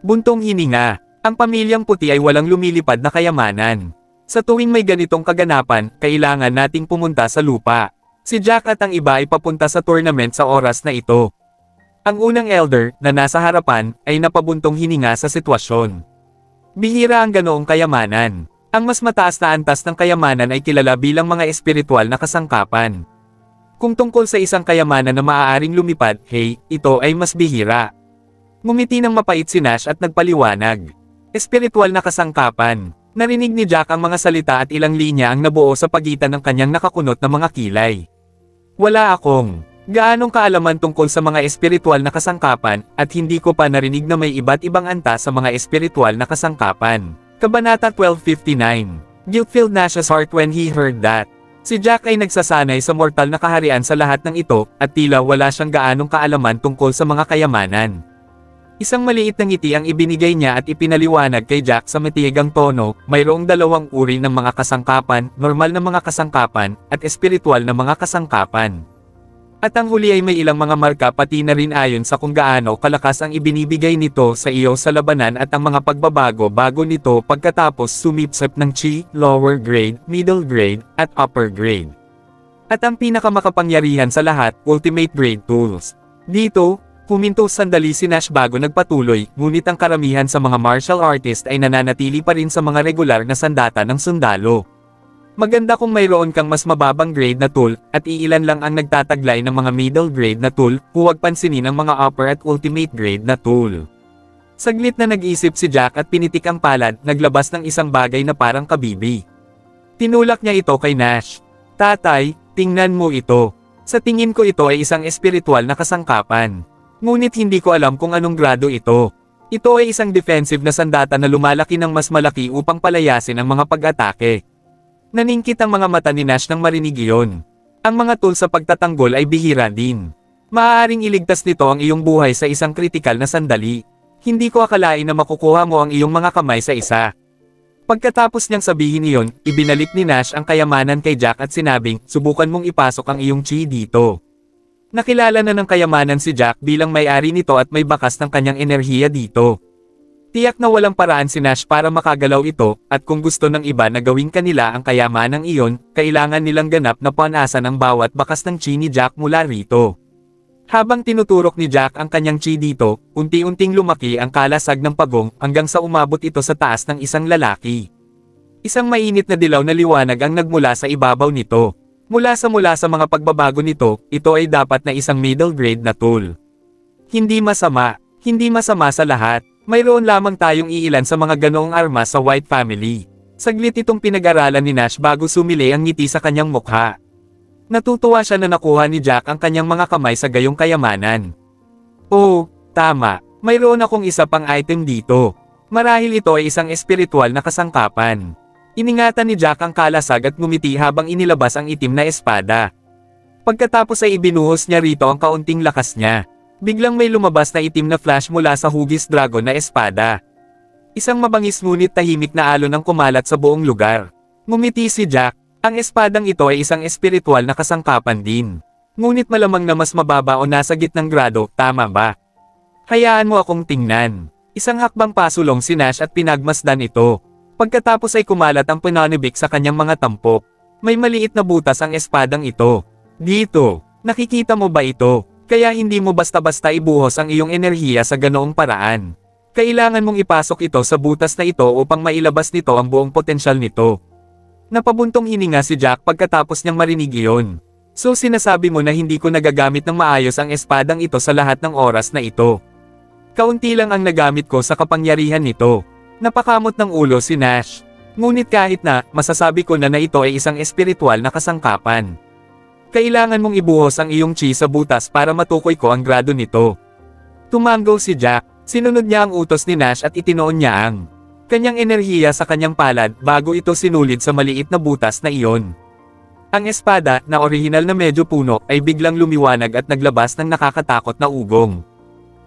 Buntong hininga, ang pamilyang puti ay walang lumilipad na kayamanan. Sa tuwing may ganitong kaganapan, kailangan nating pumunta sa lupa. Si Jack at ang iba ay papunta sa tournament sa oras na ito. Ang unang elder, na nasa harapan, ay napabuntong hininga sa sitwasyon. Bihira ang ganoong kayamanan. Ang mas mataas na antas ng kayamanan ay kilala bilang mga espiritual na kasangkapan. Kung tungkol sa isang kayamanan na maaaring lumipad, hey, ito ay mas bihira. Ngumiti ng mapait si Nash at nagpaliwanag. Espiritual na kasangkapan. Narinig ni Jack ang mga salita at ilang linya ang nabuo sa pagitan ng kanyang nakakunot na mga kilay. Wala akong gaanong kaalaman tungkol sa mga espiritual na kasangkapan, at hindi ko pa narinig na may iba't ibang antas sa mga espiritual na kasangkapan. Kabanata 12:59. Guilt filled Nash's heart when he heard that. Si Jack ay nagsasanay sa mortal na kaharian sa lahat ng ito, at tila wala siyang gaanong kaalaman tungkol sa mga kayamanan. Isang maliit na ngiti ang ibinigay niya at ipinaliwanag kay Jack sa matiyagang tono, mayroong 2 uri ng mga kasangkapan, normal na mga kasangkapan, at espiritual na mga kasangkapan. At ang huli ay may ilang mga marka pati na rin ayon sa kung gaano kalakas ang ibinibigay nito sa iyo sa labanan at ang mga pagbabago bago nito pagkatapos sumipsip ng chi, lower grade, middle grade, at upper grade. At ang pinakamakapangyarihan sa lahat, ultimate grade tools. Dito, huminto sandali si Nash bago nagpatuloy, ngunit ang karamihan sa mga martial artist ay nananatili pa rin sa mga regular na sandata ng sundalo. Maganda kung mayroon kang mas mababang grade na tool, at iilan lang ang nagtataglay ng mga middle grade na tool, huwag pansinin ang mga upper at ultimate grade na tool. Saglit na nag-isip si Jack at pinitik ang palad, naglabas ng isang bagay na parang kabibi. Tinulak niya ito kay Nash. Tatay, tingnan mo ito. Sa tingin ko ito ay isang espiritual na kasangkapan. Ngunit hindi ko alam kung anong grado ito. Ito ay isang defensive na sandata na lumalaki ng mas malaki upang palayasin ang mga pag-atake. Naningkit ang mga mata ni Nash nang marinig iyon. Ang mga tool sa pagtatanggol ay bihira din. Maaaring iligtas nito ang iyong buhay sa isang kritikal na sandali. Hindi ko akalain na makukuha mo ang iyong mga kamay sa isa. Pagkatapos niyang sabihin iyon, ibinalik ni Nash ang kayamanan kay Jack at sinabing, subukan mong ipasok ang iyong chi dito. Nakilala na ng kayamanan si Jack bilang may-ari nito at may bakas ng kanyang enerhiya dito. Tiyak na walang paraan si Nash para makagalaw ito, at kung gusto ng iba na gawing kanila ang kayamanang iyon, kailangan nilang ganap na puanasan ang bawat bakas ng chi ni Jack mula rito. Habang tinuturok ni Jack ang kanyang chi dito, unti-unting lumaki ang kalasag ng pagong hanggang sa umabot ito sa taas ng isang lalaki. Isang mainit na dilaw na liwanag ang nagmula sa ibabaw nito. Mula sa mga pagbabago nito, ito ay dapat na isang middle grade na tool. Hindi masama sa lahat. Mayroon lamang tayong iilan sa mga ganoong armas sa White Family. Saglit itong pinag-aralan ni Nash bago sumili ang ngiti sa kanyang mukha. Natutuwa siya na nakuha ni Jack ang kanyang mga kamay sa gayong kayamanan. Oh, tama. Mayroon akong isa pang item dito. Marahil ito ay isang espiritual na kasangkapan. Iningatan ni Jack ang kalasag at ngumiti habang inilabas ang itim na espada. Pagkatapos ay ibinuhos niya rito ang kaunting lakas niya. Biglang may lumabas na itim na flash mula sa hugis dragon na espada. Isang mabangis ngunit tahimik na alon ang kumalat sa buong lugar. Ngumiti si Jack. Ang espadang ito ay isang espiritual na kasangkapan din. Ngunit malamang na mas mababa o nasa gitnang grado, tama ba? Hayaan mo akong tingnan. Isang hakbang pasulong si Nash at pinagmasdan ito. Pagkatapos ay kumalat ang pananibik sa kanyang mga tampok. May maliit na butas ang espadang ito. Dito, nakikita mo ba ito? Kaya hindi mo basta-basta ibuhos ang iyong enerhiya sa ganoong paraan. Kailangan mong ipasok ito sa butas na ito upang mailabas nito ang buong potensyal nito. Napabuntong hininga si Jack pagkatapos niyang marinig iyon. So sinasabi mo na hindi ko nagagamit ng maayos ang espadang ito sa lahat ng oras na ito. Kaunti lang ang nagamit ko sa kapangyarihan nito. Napakamot ng ulo si Nash. Ngunit kahit na, masasabi ko na ito ay isang espiritual na kasangkapan. Kailangan mong ibuhos ang iyong chi sa butas para matukoy ko ang grado nito. Tumanggo si Jack. Sinunod niya ang utos ni Nash at itinoon niya ang kanyang enerhiya sa kanyang palad bago ito sinulid sa maliit na butas na iyon. Ang espada, na orihinal na medyo puno, ay biglang lumiwanag at naglabas ng nakakatakot na ugong.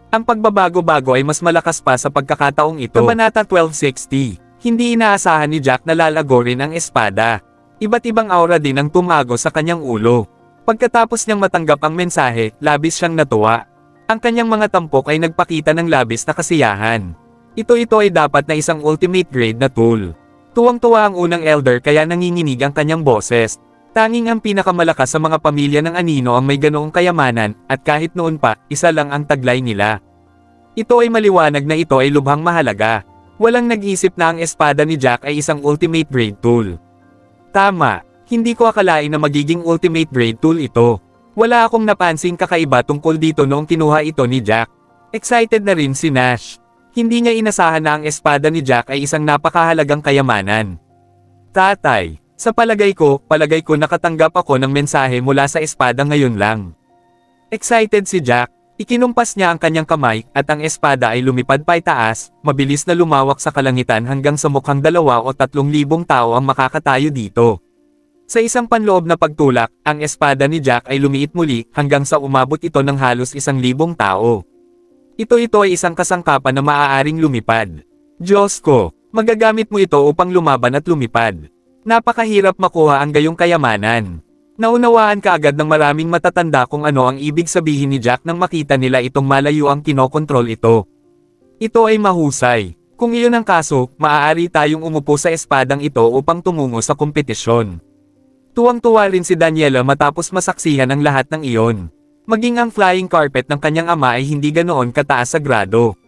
Ang pagbabago-bago ay mas malakas pa sa pagkakataong ito. Kabanata 1260. Hindi inaasahan ni Jack na lalago rin ang espada. Iba't ibang aura din ang tumago sa kanyang ulo. Pagkatapos niyang matanggap ang mensahe, labis siyang natuwa. Ang kanyang mga tampok ay nagpakita ng labis na kasiyahan. Ito ay dapat na isang ultimate grade na tool. Tuwang-tuwa ang unang elder kaya nanginginig ang kanyang boses. Tanging ang pinakamalakas sa mga pamilya ng anino ang may ganoong kayamanan, at kahit noon pa, isa lang ang taglay nila. Ito ay maliwanag na ito ay lubhang mahalaga. Walang nag-isip na ang espada ni Jack ay isang ultimate grade tool. Tama, hindi ko akalain na magiging ultimate grade tool ito. Wala akong napansing kakaiba tungkol dito noong kinuha ito ni Jack. Excited na rin si Nash. Hindi niya inasahan na ang espada ni Jack ay isang napakahalagang kayamanan. Tatay, sa palagay ko nakatanggap ako ng mensahe mula sa espada ngayon lang. Excited si Jack. Ikinumpas niya ang kanyang kamay, at ang espada ay lumipad paitaas, mabilis na lumawak sa kalangitan hanggang sa mukhang 2 o 3,000 tao ang makakatayo dito. Sa isang panloob na pagtulak, ang espada ni Jack ay lumiit muli hanggang sa umabot ito ng halos 1,000 tao. Ito ay isang kasangkapan na maaaring lumipad. Diyos ko, magagamit mo ito upang lumaban at lumipad. Napakahirap makuha ang gayong kayamanan. Naunawaan kaagad ng maraming matatanda kung ano ang ibig sabihin ni Jack nang makita nila itong malayo ang kinokontrol ito. Ito ay mahusay. Kung iyon ang kaso, maaari tayong umupo sa espadang ito upang tumungo sa kompetisyon. Tuwang-tuwa rin si Daniela matapos masaksihan ang lahat ng iyon. Maging ang flying carpet ng kanyang ama ay hindi ganoon kataas sa grado.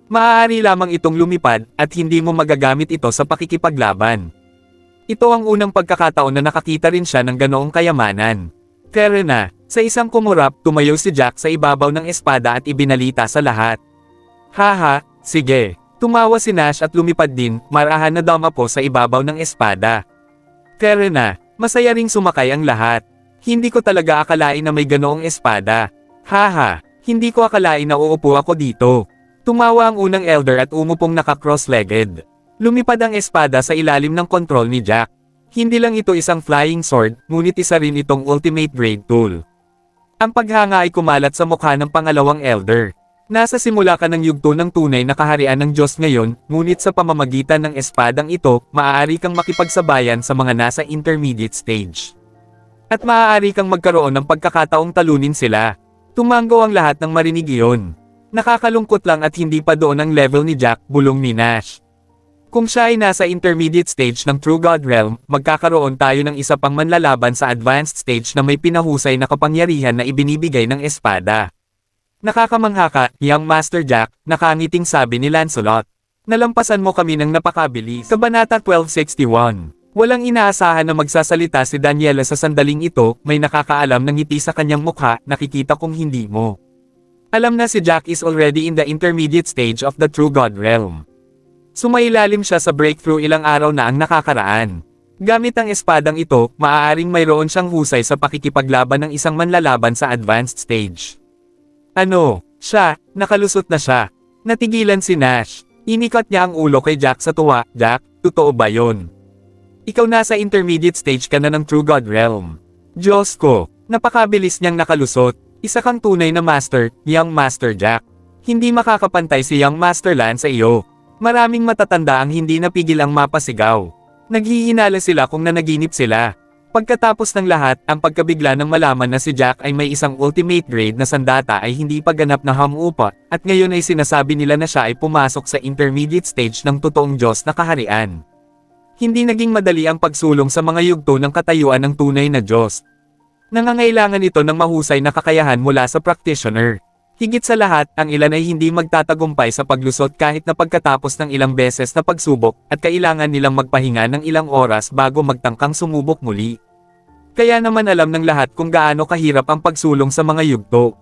Maaari lamang itong lumipad, at hindi mo magagamit ito sa pakikipaglaban. Ito ang unang pagkakataon na nakakita rin siya ng ganoong kayamanan. Kaya na, sa isang kumurap, tumayo si Jack sa ibabaw ng espada at ibinalita sa lahat. Haha, sige. Tumawa si Nash at lumipad din, marahan na dama po sa ibabaw ng espada. Kaya na, masaya ring sumakay ang lahat. Hindi ko talaga akalain na may ganoong espada. Haha, hindi ko akalain na uupo ako dito. Tumawa ang unang elder at umupong naka-cross-legged. Lumipad ang espada sa ilalim ng kontrol ni Jack. Hindi lang ito isang flying sword, ngunit isa rin itong ultimate grade tool. Ang paghanga ay kumalat sa mukha ng pangalawang elder. Nasa simula ka ng yugto ng tunay na kaharian ng Diyos ngayon, ngunit sa pamamagitan ng espadang ito, maaari kang makipagsabayan sa mga nasa intermediate stage. At maaari kang magkaroon ng pagkakataong talunin sila. Tumanggo ang lahat ng marinig iyon. Nakakalungkot lang at hindi pa doon ang level ni Jack, bulong ni Nash. Kung siya ay nasa intermediate stage ng True God Realm, magkakaroon tayo ng isa pang manlalaban sa advanced stage na may pinahusay na kapangyarihan na ibinibigay ng espada. Nakakamangha ka, Young Master Jack, nakangiting sabi ni Lancelot. Nalampasan mo kami ng napakabilis. Kabanata 1261. Walang inaasahan na magsasalita si Daniela sa sandaling ito, may nakakaalam ng ngiti sa kanyang mukha, nakikita kong hindi mo. Alam na si Jack is already in the intermediate stage of the True God Realm. Sumailalim siya sa breakthrough ilang araw na ang nakakaraan. Gamit ang espadang ito, maaaring mayroon siyang husay sa pakikipaglaban ng isang manlalaban sa advanced stage. Ano? Siya, nakalusot na siya. Natigilan si Nash. Inikat niya ang ulo kay Jack sa tuwa. Jack, totoo ba yun? Ikaw nasa intermediate stage ka na ng True God Realm. Diyos ko, napakabilis niyang nakalusot. Isa kang tunay na master, Young Master Jack. Hindi makakapantay si Young Master Lan sa iyo. Maraming matatanda ang hindi napigil ang mapasigaw. Naghihinala sila kung nanaginip sila. Pagkatapos ng lahat, ang pagkabigla ng malaman na si Jack ay may isang ultimate grade na sandata ay hindi pa ganap na hamuupa, at ngayon ay sinasabi nila na siya ay pumasok sa intermediate stage ng totoong Diyos na kaharian. Hindi naging madali ang pagsulong sa mga yugto ng katayuan ng tunay na Diyos. Nangangailangan ito ng mahusay na kakayahan mula sa practitioner. Higit sa lahat, ang ilan ay hindi magtatagumpay sa paglusot kahit na pagkatapos ng ilang beses na pagsubok, at kailangan nilang magpahinga ng ilang oras bago magtangkang sumubok muli. Kaya naman alam ng lahat kung gaano kahirap ang pagsulong sa mga yugto.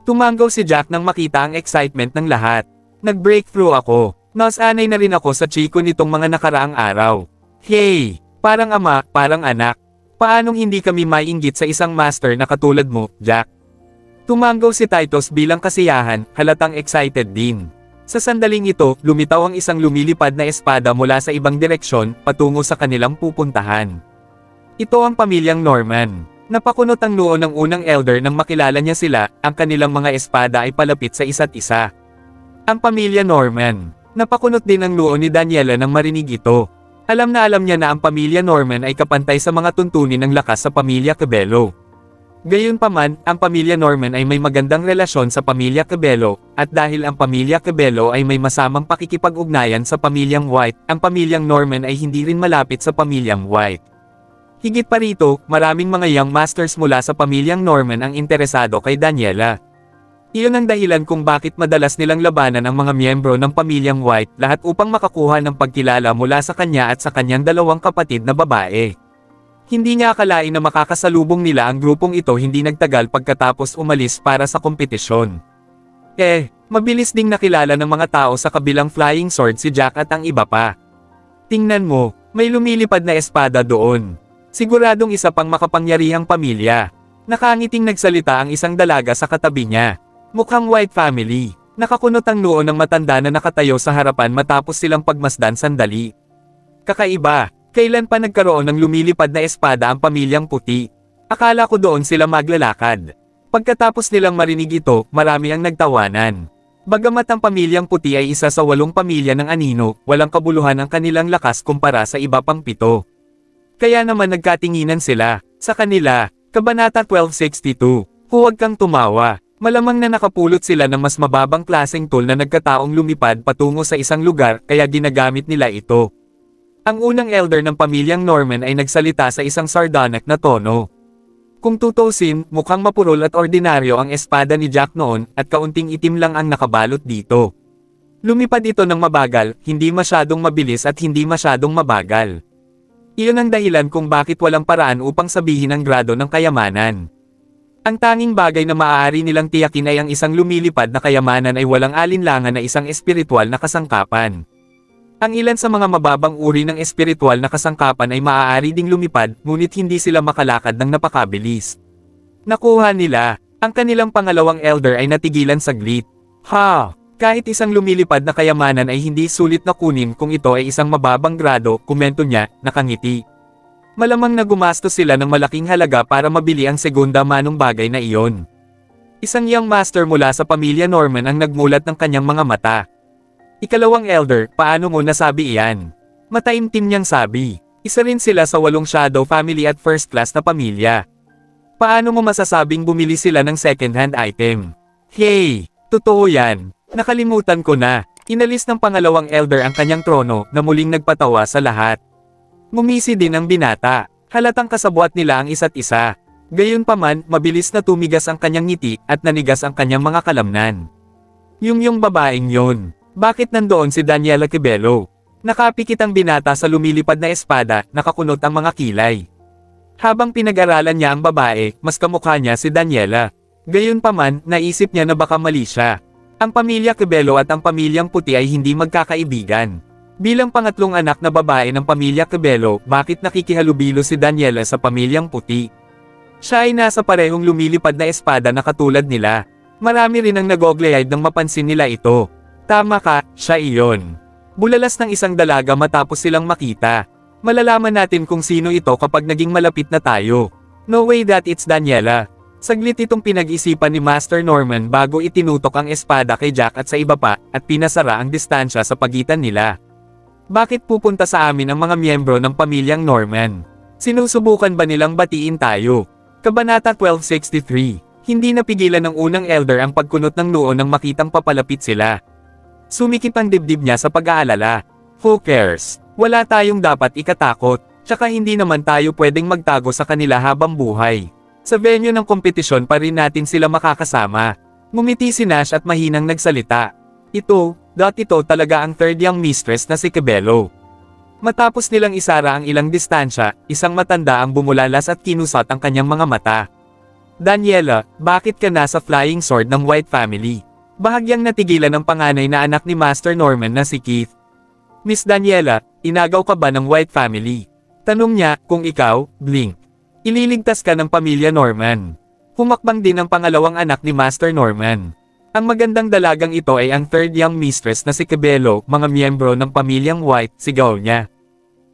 Tumanggaw si Jack nang makita ang excitement ng lahat. Nag-breakthrough ako. Nasanay na rin ako sa chiko nitong mga nakaraang araw. Hey! Parang ama, parang anak. Paanong hindi kami maiinggit sa isang master na katulad mo, Jack? Tumanggaw si Titus bilang kasiyahan, halatang excited din. Sa sandaling ito, lumitaw ang isang lumilipad na espada mula sa ibang direksyon, patungo sa kanilang pupuntahan. Ito ang pamilyang Norman. Napakunot ang noo ng unang elder nang makilala niya sila, ang kanilang mga espada ay palapit sa isa't isa. Ang pamilya Norman. Napakunot din ang noo ni Daniela nang marinig ito. Alam niya na ang pamilya Norman ay kapantay sa mga tuntunin ng lakas sa pamilya Cabello. Gayunpaman, ang pamilya Norman ay may magandang relasyon sa pamilya Cabello, at dahil ang pamilya Cabello ay may masamang pakikipag-ugnayan sa pamilyang White, ang pamilyang Norman ay hindi rin malapit sa pamilyang White. Higit pa rito, maraming mga young masters mula sa pamilyang Norman ang interesado kay Daniela. Iyon ang dahilan kung bakit madalas nilang labanan ang mga miyembro ng pamilyang White, lahat upang makakuha ng pagkilala mula sa kanya at sa kanyang dalawang kapatid na babae. Hindi niya akalain na makakasalubong nila ang grupong ito hindi nagtagal pagkatapos umalis para sa kompetisyon. Mabilis ding nakilala ng mga tao sa kabilang flying sword si Jack at ang iba pa. Tingnan mo, may lumilipad na espada doon. Siguradong isa pang makapangyarihang pamilya. Nakangiting nagsalita ang isang dalaga sa katabi niya. Mukhang White family. Nakakunot ang noo ng matanda na nakatayo sa harapan matapos silang pagmasdan sandali. Kakaiba. Kailan pa nagkaroon ng lumilipad na espada ang pamilyang puti? Akala ko doon sila maglalakad. Pagkatapos nilang marinig ito, marami ang nagtawanan. Bagamat ang pamilyang puti ay isa sa 8 pamilya ng anino, walang kabuluhan ang kanilang lakas kumpara sa iba pang 7. Kaya naman nagkatinginan sila. Sa kanila, Kabanata 1262, huwag kang tumawa. Malamang na nakapulot sila ng mas mababang klaseng tool na nagkataong lumipad patungo sa isang lugar, kaya ginagamit nila ito. Ang unang elder ng pamilyang Norman ay nagsalita sa isang sardonic na tono. Kung tutusin, mukhang mapurol at ordinaryo ang espada ni Jack noon, at kaunting itim lang ang nakabalot dito. Lumipad ito ng mabagal, hindi masyadong mabilis at hindi masyadong mabagal. Iyon ang dahilan kung bakit walang paraan upang sabihin ang grado ng kayamanan. Ang tanging bagay na maaari nilang tiyakin ay ang isang lumilipad na kayamanan ay walang alinlangan na isang espiritual na kasangkapan. Ang ilan sa mga mababang uri ng espiritual na kasangkapan ay maaari ding lumipad, ngunit hindi sila makalakad ng napakabilis. Nakuha nila, ang kanilang pangalawang elder ay natigilan saglit. Kahit isang lumilipad na kayamanan ay hindi sulit na kunin kung ito ay isang mababang grado, komento niya, nakangiti. Malamang na gumastos sila ng malaking halaga para mabili ang segunda manong bagay na iyon. Isang young master mula sa pamilya Norman ang nagmulat ng kanyang mga mata. Ikalawang elder, paano mo nasabi iyan? Mataimtim niyang sabi. Isa rin sila sa 8 shadow family at first class na pamilya. Paano mo masasabing bumili sila ng second-hand item? Hey! Totoo yan. Nakalimutan ko na. Inalis ng pangalawang elder ang kanyang trono na muling nagpatawa sa lahat. Ngumisi din ang binata. Halatang kasabwat nila ang isa't isa. Gayunpaman, mabilis na tumigas ang kanyang ngiti at nanigas ang kanyang mga kalamnan. Yung babaeng yon. Bakit nandoon si Daniela Cabello? Nakapikit ang binata sa lumilipad na espada, nakakunot ang mga kilay. Habang pinag-aralan niya ang babae, mas kamukha niya si Daniela. Gayunpaman, naisip niya na baka mali siya. Ang pamilya Cabello at ang pamilyang puti ay hindi magkakaibigan. Bilang pangatlong anak na babae ng pamilya Cabello, bakit nakikihalubilo si Daniela sa pamilyang puti? Siya ay nasa parehong lumilipad na espada na katulad nila. Marami rin ang nag-ogleyad nang mapansin nila ito. Tama ka, siya iyon. Bulalas ng isang dalaga matapos silang makita. Malalaman natin kung sino ito kapag naging malapit na tayo. No way that it's Daniela. Saglit itong pinag-isipan ni Master Norman bago itinutok ang espada kay Jack at sa iba pa, at pinasara ang distansya sa pagitan nila. Bakit pupunta sa amin ang mga miyembro ng pamilyang Norman? Sinusubukan ba nilang batiin tayo? Kabanata 1263. Hindi napigilan ng unang elder ang pagkunot ng noo nang makitang papalapit sila. Sumikip ang dibdib niya sa pag-aalala. Who cares? Wala tayong dapat ikatakot, tsaka hindi naman tayo pwedeng magtago sa kanila habang buhay. Sa venue ng kompetisyon pa rin natin sila makakasama. Ngumiti si Nash at mahinang nagsalita. Ito talaga ang third young mistress na si Cabello. Matapos nilang isara ang ilang distansya, isang matanda ang bumulalas at kinusat ang kanyang mga mata. Daniela, bakit ka nasa flying sword ng White family? Bahagyang natigilan ang panganay na anak ni Master Norman na si Keith. Miss Daniela, inagaw ka ba ng White family? Tanong niya, kung ikaw, blink. Ililigtas ka ng pamilya Norman. Humakbang din ang pangalawang anak ni Master Norman. Ang magandang dalagang ito ay ang third young mistress na si Cabello, mga miyembro ng pamilyang White, sigaw niya.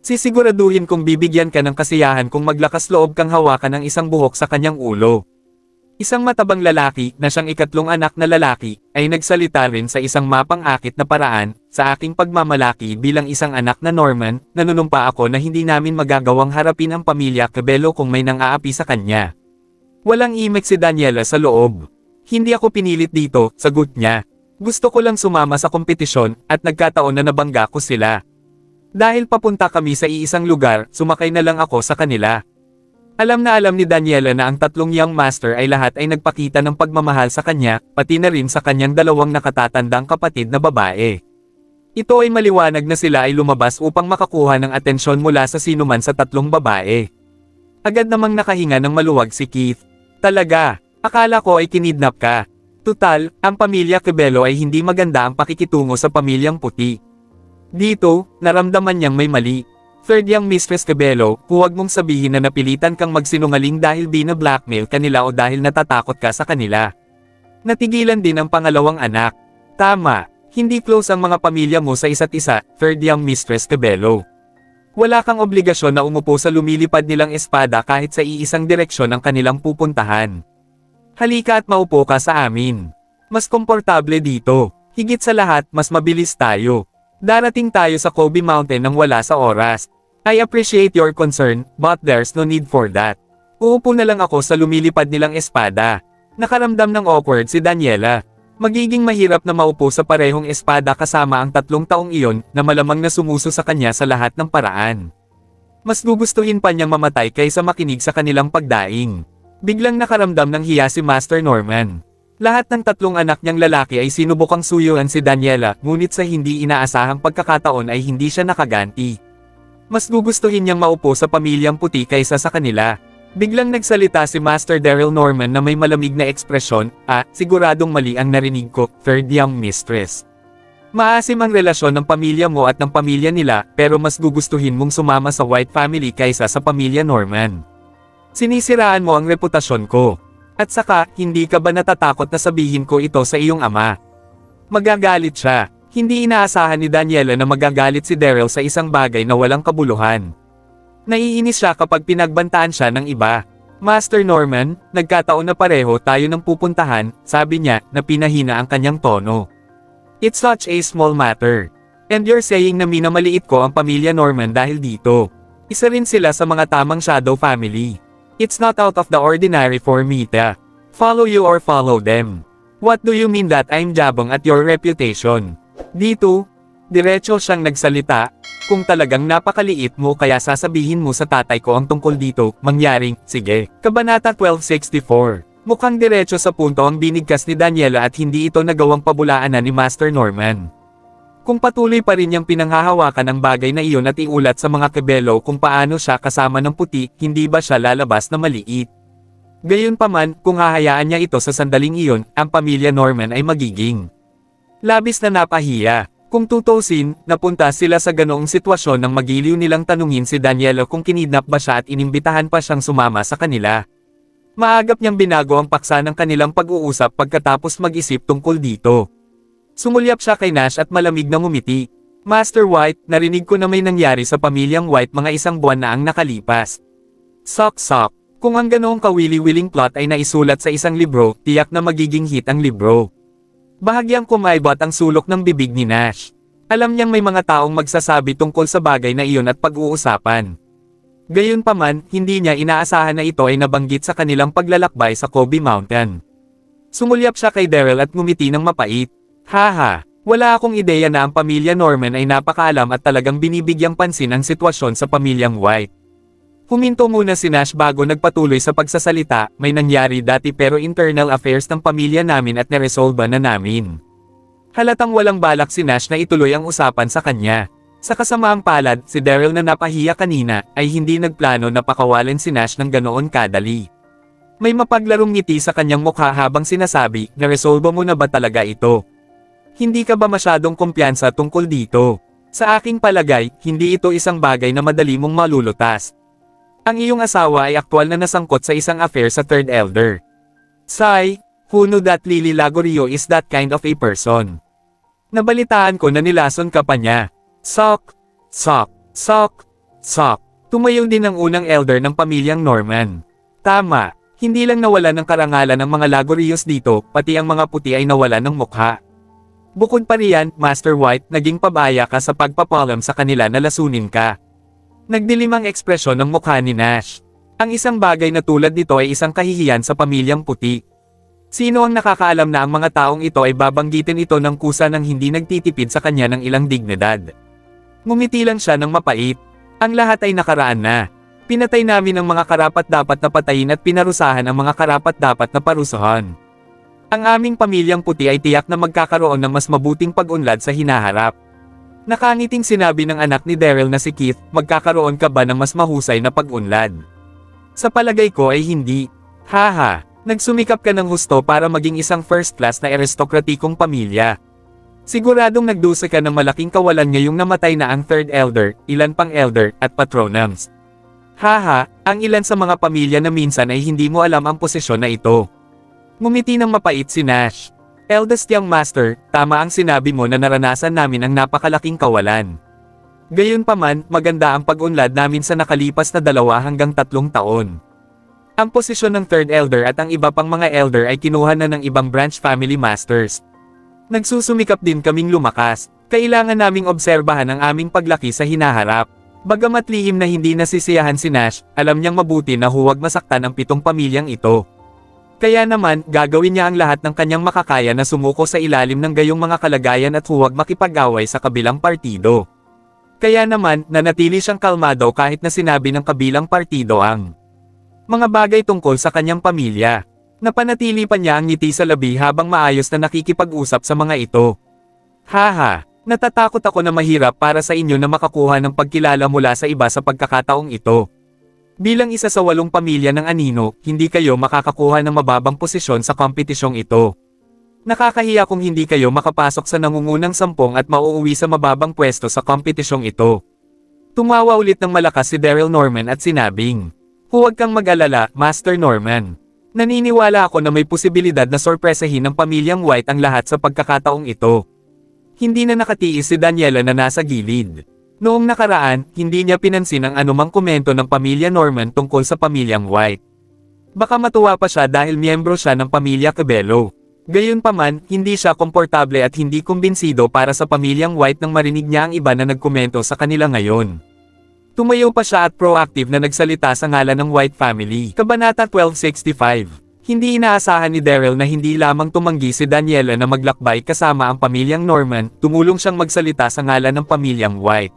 Sisiguraduhin kong bibigyan ka ng kasiyahan kung maglakas loob kang hawakan ng isang buhok sa kanyang ulo. Isang matabang lalaki, na siyang ikatlong anak na lalaki, ay nagsalita rin sa isang mapang-akit na paraan, sa aking pagmamalaki bilang isang anak na Norman, nanunumpa ako na hindi namin magagawang harapin ang pamilya Cabello kung may nang-aapi sa kanya. Walang imek si Daniela sa loob. Hindi ako pinilit dito, sagot niya. Gusto ko lang sumama sa kompetisyon, at nagkataon na nabangga ko sila. Dahil papunta kami sa iisang lugar, sumakay na lang ako sa kanila. Alam na alam ni Daniela na ang tatlong young master ay lahat ay nagpakita ng pagmamahal sa kanya, pati na rin sa kanyang dalawang nakatatandang kapatid na babae. Ito ay maliwanag na sila ay lumabas upang makakuha ng atensyon mula sa sinuman sa tatlong babae. Agad namang nakahinga ng maluwag si Keith. Talaga, akala ko ay kinidnap ka. Tutal, ang pamilya Cabello ay hindi maganda ang pakikitungo sa pamilyang puti. Dito, naramdaman niyang may mali. Third young mistress Cabello, huwag mong sabihin na napilitan kang magsinungaling dahil bina-blackmail kanila o dahil natatakot ka sa kanila. Natigilan din ang pangalawang anak. Tama, hindi close ang mga pamilya mo sa isa't isa, third young mistress Cabello. Wala kang obligasyon na umupo sa lumilipad nilang espada kahit sa iisang direksyon ang kanilang pupuntahan. Halika at maupo ka sa amin. Mas komportable dito. Higit sa lahat, mas mabilis tayo. Darating tayo sa Kobe Mountain nang wala sa oras. I appreciate your concern, but there's no need for that. Uupo na lang ako sa lumilipad nilang espada. Nakaramdam ng awkward si Daniela. Magiging mahirap na maupo sa parehong espada kasama ang 3 taong iyon na malamang na sumuso sa kanya sa lahat ng paraan. Mas gugustuhin pa niyang mamatay kaysa makinig sa kanilang pagdaing. Biglang nakaramdam ng hiya si Master Norman. Lahat ng 3 anak niyang lalaki ay sinubukang suyuan si Daniela, ngunit sa hindi inaasahang pagkakataon ay hindi siya nakaganti. Mas gugustuhin niyang maupo sa pamilyang puti kaysa sa kanila. Biglang nagsalita si Master Daryl Norman na may malamig na ekspresyon, siguradong mali ang narinig ko, third young mistress. Maasim ang relasyon ng pamilya mo at ng pamilya nila, pero mas gugustuhin mong sumama sa White family kaysa sa pamilya Norman. Sinisiraan mo ang reputasyon ko. At saka, hindi ka ba natatakot na sabihin ko ito sa iyong ama? Magagalit siya. Hindi inaasahan ni Daniela na magagalit si Daryl sa isang bagay na walang kabuluhan. Naiinis siya kapag pinagbantaan siya ng iba. Master Norman, nagkataon na pareho tayo ng pupuntahan, sabi niya, na pinahina ang kanyang tono. It's such a small matter. And you're saying na minamaliit ko ang pamilya Norman dahil dito. Isa rin sila sa mga tamang shadow family. It's not out of the ordinary for me to follow you or follow them. What do you mean that I'm jabang at your reputation? Dito, diretso siyang nagsalita. Kung talagang napakaliit mo kaya sasabihin mo sa tatay ko ang tungkol dito, mangyaring, sige. Kabanata 1264. Mukhang diretso sa punto ang binigkas ni Daniela at hindi ito nagawang pabulaanan ni Master Norman. Kung patuloy pa rin niyang pinanghahawakan ang bagay na iyon at iulat sa mga kebelo kung paano siya kasama ng puti, hindi ba siya lalabas na maliit? Gayunpaman, kung hahayaan niya ito sa sandaling iyon, ang pamilya Norman ay magiging labis na napahiya. Kung tutusin, napunta sila sa ganoong sitwasyon nang magiliw nilang tanungin si Daniela kung kinidnap ba siya at inimbitahan pa siyang sumama sa kanila. Maagap niyang binago ang paksa ng kanilang pag-uusap pagkatapos mag-isip tungkol dito. Sumulyap siya kay Nash at malamig na ngumiti. Master White, narinig ko na may nangyari sa pamilyang White mga 1 buwan na ang nakalipas. Sok. Kung ang ganoong kawili-wiling plot ay naisulat sa isang libro, tiyak na magiging hit ang libro. Bahagyang kumaibot ang sulok ng bibig ni Nash. Alam niyang may mga taong magsasabi tungkol sa bagay na iyon at pag-uusapan. Gayunpaman, hindi niya inaasahan na ito ay nabanggit sa kanilang paglalakbay sa Kobe Mountain. Sumulyap siya kay Daryl at ngumiti ng mapait. Haha, wala akong ideya na ang pamilya Norman ay napakaalam at talagang binibigyang pansin ang sitwasyon sa pamilyang White. Huminto muna si Nash bago nagpatuloy sa pagsasalita, may nangyari dati pero internal affairs ng pamilya namin at naresolba na namin. Halatang walang balak si Nash na ituloy ang usapan sa kanya. Sa kasamaang palad, si Daryl na napahiya kanina, ay hindi nagplano na pakawalan si Nash ng ganoon kadali. May mapaglarong ngiti sa kanyang mukha habang sinasabi, naresolba mo na ba talaga ito? Hindi ka ba masyadong kumpiyansa tungkol dito? Sa aking palagay, hindi ito isang bagay na madali mong malulutas. Ang iyong asawa ay aktwal na nasangkot sa isang affair sa third elder. Sai, who knew that Lily Lagorio is that kind of a person? Nabalitaan ko na nilason ka pa niya. Sok. Tumayo din ang unang elder ng pamilyang Norman. Tama, hindi lang nawala ng karangalan ng mga Lagorios dito, pati ang mga puti ay nawala ng mukha. Bukod pa riyan, Master White, naging pabaya ka sa pagpapalam sa kanila na lasunin ka. Nagdilim ang ekspresyon ng mukha ni Nash. Ang isang bagay na tulad nito ay isang kahihiyan sa pamilyang puti. Sino ang nakakaalam na ang mga taong ito ay babanggitin ito ng kusa nang hindi nagtitipid sa kanya ng ilang dignidad? Ngumiti lang siya ng mapait. Ang lahat ay nakaraan na. Pinatay namin ang mga karapat-dapat na patayin at pinarusahan ang mga karapat-dapat na parusahan. Ang aming pamilyang puti ay tiyak na magkakaroon ng mas mabuting pag-unlad sa hinaharap. Nakangiting sinabi ng anak ni Daryl na si Keith, magkakaroon ka ba ng mas mahusay na pag-unlad? Sa palagay ko ay hindi. Haha, nagsumikap ka ng husto para maging isang first class na aristokratikong pamilya. Siguradong nagdusa ka ng malaking kawalan ngayong namatay na ang third elder, ilan pang elder, at patronums. Haha, ang ilan sa mga pamilya na minsan ay hindi mo alam ang posisyon na ito. Ngumiti ng mapait si Nash. Eldest young master, tama ang sinabi mo na naranasan namin ang napakalaking kawalan. Gayunpaman, maganda ang pag-unlad namin sa nakalipas na 2 hanggang 3 taon. Ang posisyon ng third elder at ang iba pang mga elder ay kinuha na ng ibang branch family masters. Nagsusumikap din kaming lumakas. Kailangan naming obserbahan ang aming paglaki sa hinaharap. Bagamat lihim na hindi nasisiyahan si Nash, alam niyang mabuti na huwag masaktan ang 7 pamilyang ito. Kaya naman, gagawin niya ang lahat ng kanyang makakaya na sumuko sa ilalim ng gayong mga kalagayan at huwag makipag-away sa kabilang partido. Kaya naman, nanatili siyang kalmado kahit na sinabi ng kabilang partido ang mga bagay tungkol sa kanyang pamilya. Napanatili pa niya ang ngiti sa labi habang maayos na nakikipag-usap sa mga ito. Haha, natatakot ako na mahirap para sa inyo na makakuha ng pagkilala mula sa iba sa pagkakataong ito. Bilang isa sa 8 pamilya ng anino, hindi kayo makakakuha ng mababang posisyon sa kompetisyong ito. Nakakahiya kung hindi kayo makapasok sa nangungunang 10 at mauuwi sa mababang pwesto sa kompetisyong ito. Tumawa ulit ng malakas si Daryl Norman at sinabing, huwag kang mag-alala, Master Norman. Naniniwala ako na may posibilidad na sorpresahin ng pamilyang White ang lahat sa pagkakataong ito. Hindi na nakatiis si Daniela na nasa gilid. Noong nakaraan, hindi niya pinansin ang anumang komento ng pamilya Norman tungkol sa pamilyang White. Baka matuwa pa siya dahil miyembro siya ng pamilya Cabello. Gayunpaman, hindi siya komportable at hindi kumbinsido para sa pamilyang White nang marinig niya ang iba na nagkomento sa kanila ngayon. Tumayo pa siya at proactive na nagsalita sa ngalan ng White family. Kabanata 1265. Hindi inaasahan ni Daryl na hindi lamang tumanggi si Daniela na maglakbay kasama ang pamilyang Norman, tumulong siyang magsalita sa ngalan ng pamilyang White.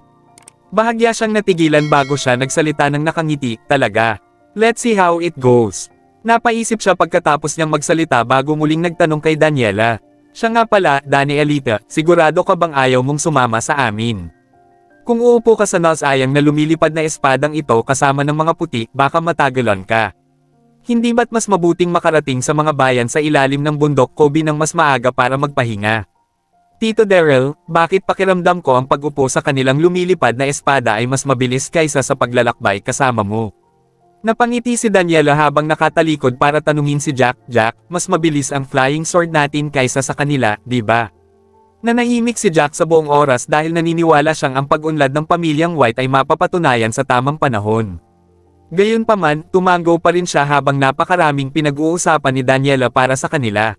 Bahagya siyang natigilan bago siya nagsalita ng nakangiti, talaga. Let's see how it goes. Napaisip siya pagkatapos niyang magsalita bago muling nagtanong kay Daniela. Siya nga pala, Danielita, sigurado ka bang ayaw mong sumama sa amin? Kung uupo ka sa nasayang na lumilipad na espadang ito kasama ng mga puti, baka matagalan ka. Hindi ba't mas mabuting makarating sa mga bayan sa ilalim ng bundok Kobe ng mas maaga para magpahinga? Tito Daryl, bakit pakiramdam ko ang pag-upo sa kanilang lumilipad na espada ay mas mabilis kaysa sa paglalakbay kasama mo? Napangiti si Daniela habang nakatalikod para tanungin si Jack, Jack, mas mabilis ang flying sword natin kaysa sa kanila, di ba? Nanahimik si Jack sa buong oras dahil naniniwala siyang ang pag-unlad ng pamilyang White ay mapapatunayan sa tamang panahon. Gayunpaman, tumango pa rin siya habang napakaraming pinag-uusapan ni Daniela para sa kanila.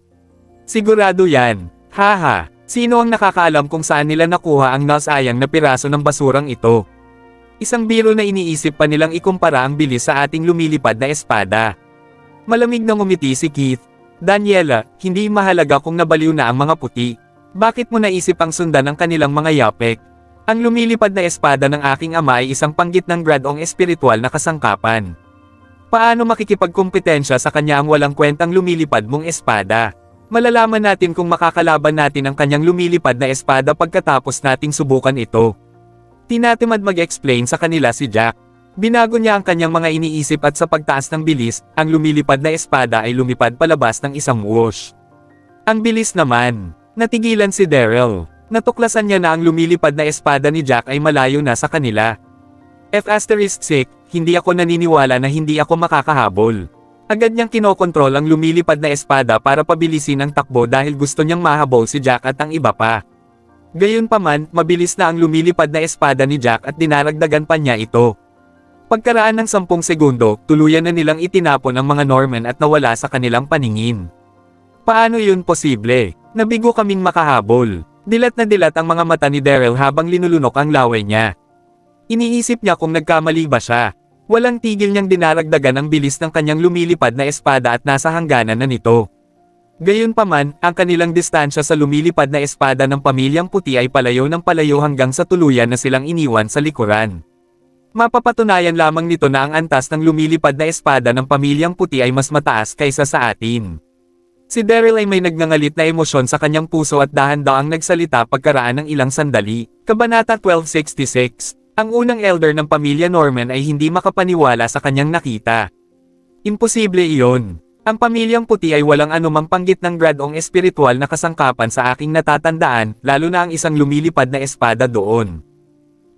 Sigurado yan. Haha, sino ang nakakaalam kung saan nila nakuha ang nasayang na piraso ng basurang ito? Isang biro na iniisip pa nilang ikumpara ang bilis sa ating lumilipad na espada. Malamig na ngumiti si Keith. Daniela, hindi mahalaga kung nabaliw na ang mga puti. Bakit mo naisip ang sundan ang kanilang mga yapek? Ang lumilipad na espada ng aking ama ay isang panggit ng gradong espiritual na kasangkapan. Paano makikipagkumpetensya sa kanya ang walang kwentang lumilipad mong espada? Malalaman natin kung makakalaban natin ang kanyang lumilipad na espada pagkatapos nating subukan ito. Tinatamad mag-explain sa kanila si Jack. Binago niya ang kanyang mga iniisip at sa pagtaas ng bilis, ang lumilipad na espada ay lumipad palabas ng isang whoosh. Ang bilis naman. Natigilan si Daryl. Natuklasan niya na ang lumilipad na espada ni Jack ay malayo na sa kanila. F*6, hindi ako naniniwala na hindi ako makakahabol. Agad niyang kinokontrol ang lumilipad na espada para pabilisin ang takbo dahil gusto niyang mahabol si Jack at ang iba pa. Gayunpaman, mabilis na ang lumilipad na espada ni Jack at dinaragdagan pa niya ito. Pagkaraan ng 10 segundo, tuluyan na nilang itinapon ang mga Norman at nawala sa kanilang paningin. Paano yun posible? Nabigo kaming makahabol. Dilat na dilat ang mga mata ni Daryl habang linulunok ang laway niya. Iniisip niya kung nagkamali ba siya. Walang tigil niyang dinaragdagan ang bilis ng kanyang lumilipad na espada at nasa hangganan na nito. Gayunpaman, ang kanilang distansya sa lumilipad na espada ng pamilyang puti ay palayo ng palayo hanggang sa tuluyan na silang iniwan sa likuran. Mapapatunayan lamang nito na ang antas ng lumilipad na espada ng pamilyang puti ay mas mataas kaysa sa atin. Si Daryl ay may nagngangalit na emosyon sa kanyang puso at dahan-daang nagsalita pagkaraan ng ilang sandali. Kabanata 1266. Ang unang elder ng pamilya Norman ay hindi makapaniwala sa kanyang nakita. Imposible iyon. Ang pamilyang puti ay walang anumang panggit ng gradong espiritual na kasangkapan sa aking natatandaan, lalo na ang isang lumilipad na espada doon.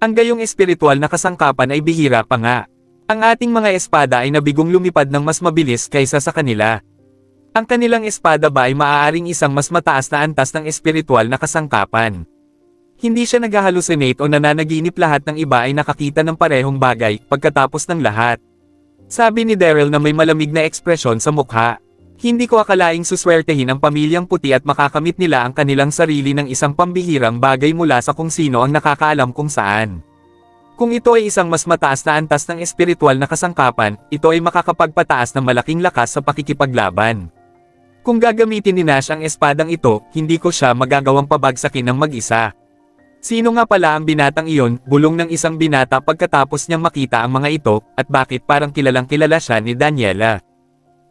Ang gayong espiritual na kasangkapan ay bihira pa nga. Ang ating mga espada ay nabigong lumipad ng mas mabilis kaysa sa kanila. Ang kanilang espada ba ay maaaring isang mas mataas na antas ng espiritual na kasangkapan. Hindi siya nag-hallucinate o nananaginip, lahat ng iba ay nakakita ng parehong bagay pagkatapos ng lahat. Sabi ni Daryl na may malamig na ekspresyon sa mukha. Hindi ko akalaing suswertehin ang pamilyang puti at makakamit nila ang kanilang sarili ng isang pambihirang bagay mula sa kung sino ang nakakaalam kung saan. Kung ito ay isang mas mataas na antas ng espiritual na kasangkapan, ito ay makakapagpataas ng malaking lakas sa pakikipaglaban. Kung gagamitin ni Nash ang espadang ito, hindi ko siya magagawang pabagsakin ng mag-isa. Sino nga pala ang binatang iyon, bulong ng isang binata pagkatapos niyang makita ang mga ito, at bakit parang kilalang kilala siya ni Daniela.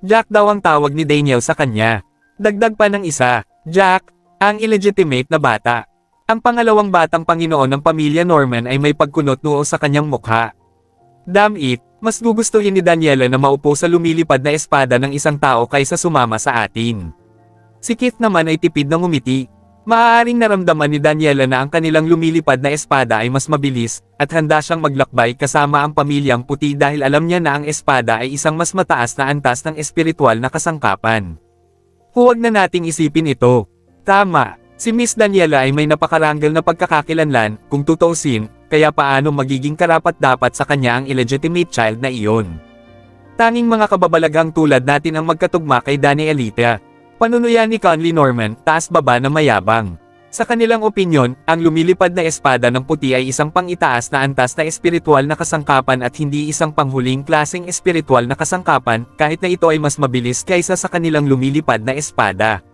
Jack daw ang tawag ni Daniel sa kanya. Dagdag pa ng isa, Jack, ang illegitimate na bata. Ang pangalawang batang Panginoon ng pamilya Norman ay may pagkunot noo sa kanyang mukha. Damn it, mas gugustuhin ni Daniela na maupo sa lumilipad na espada ng isang tao kaysa sumama sa atin. Si Keith naman ay tipid na ngumiti. Maaaring naramdaman ni Daniela na ang kanilang lumilipad na espada ay mas mabilis, at handa siyang maglakbay kasama ang pamilyang puti dahil alam niya na ang espada ay isang mas mataas na antas ng espiritual na kasangkapan. Huwag na nating isipin ito. Tama, Si Miss Daniela ay may napakaranggal na pagkakakilanlan, kung tutuusin, kaya paano magiging karapat-dapat sa kanya ang illegitimate child na iyon. Tanging mga kababalaghang tulad natin ang magkatugma kay Danielita. Panunuyan ni Conley Norman, taas-baba na mayabang. Sa kanilang opinyon, ang lumilipad na espada ng puti ay isang pang-itaas na antas na espiritual na kasangkapan at hindi isang panghuling klaseng espiritual na kasangkapan, kahit na ito ay mas mabilis kaysa sa kanilang lumilipad na espada.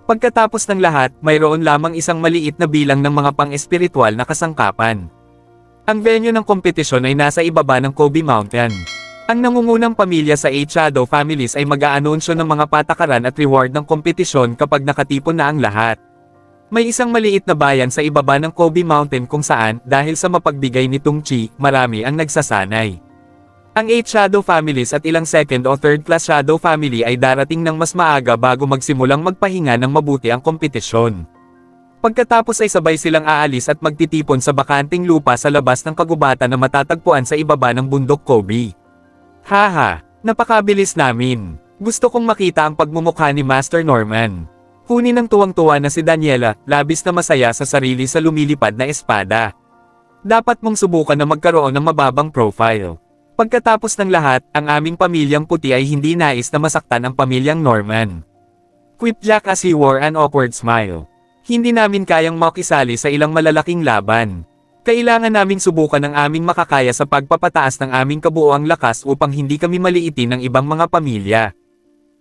Pagkatapos ng lahat, mayroon lamang isang maliit na bilang ng mga pang-espiritual na kasangkapan. Ang venue ng kompetisyon ay nasa ibaba ng Kobe Mountain. Ang nangungunang pamilya sa 8 Shadow Families ay mag-aanunsyo ng mga patakaran at reward ng kompetisyon kapag nakatipon na ang lahat. May isang maliit na bayan sa ibaba ng Kobe Mountain kung saan, dahil sa mapagbigay nitong Chi, marami ang nagsasanay. Ang 8 Shadow Families at ilang second o third class Shadow Family ay darating ng mas maaga bago magsimulang magpahinga ng mabuti ang kompetisyon. Pagkatapos ay sabay silang aalis at magtitipon sa bakanting lupa sa labas ng kagubatan na matatagpuan sa ibaba ng bundok Kobe. Haha, napakabilis namin. Gusto kong makita ang pagmumukha ni Master Norman. Kunin ng tuwang-tuwa na si Daniela, labis na masaya sa sarili sa lumilipad na espada. Dapat mong subukan na magkaroon ng mababang profile. Pagkatapos ng lahat, ang aming pamilyang puti ay hindi nais na masaktan ang pamilyang Norman. Quip Jack as he wore an awkward smile. Hindi namin kayang makisali sa ilang malalaking laban. Kailangan naming subukan ang aming makakaya sa pagpapataas ng aming kabuoang lakas upang hindi kami maliitin ng ibang mga pamilya.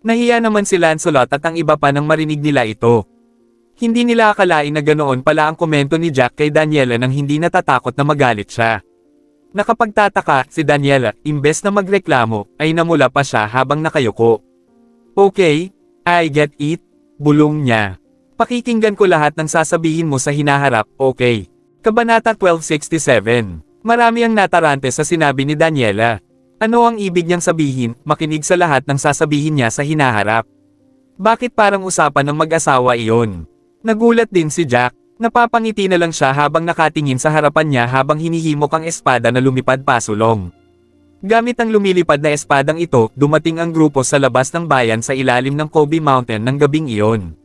Nahiya naman si Lancelot at ang iba pa nang marinig nila ito. Hindi nila akalain na ganoon pala ang komento ni Jack kay Daniela nang hindi natatakot na magalit siya. Nakapagtataka, si Daniela, imbes na magreklamo, ay namula pa siya habang nakayuko. Okay, I get it, bulong niya. Pakikinggan ko lahat ng sasabihin mo sa hinaharap, okay. Kabanata 1267. Marami ang natarante sa sinabi ni Daniela. Ano ang ibig niyang sabihin, makinig sa lahat ng sasabihin niya sa hinaharap? Bakit parang usapan ng mag-asawa iyon? Nagulat din si Jack. Napapangiti na lang siya habang nakatingin sa harapan niya habang hinihimok ang espada na lumipad pasulong. Gamit ang lumilipad na espadang ito, dumating ang grupo sa labas ng bayan sa ilalim ng Kobe Mountain ng gabing iyon.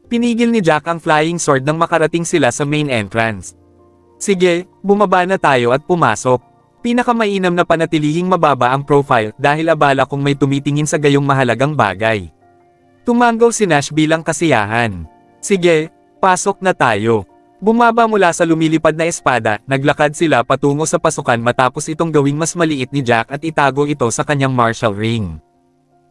Pinigil ni Jack ang flying sword nang makarating sila sa main entrance. Sige, bumaba na tayo at pumasok. Pinakamainam na panatilihing mababa ang profile dahil abala kung may tumitingin sa gayong mahalagang bagay. Tumanggaw si Nash bilang kasiyahan. Sige, pasok na tayo. Bumaba mula sa lumilipad na espada, naglakad sila patungo sa pasukan matapos itong gawing mas maliit ni Jack at itago ito sa kanyang martial ring.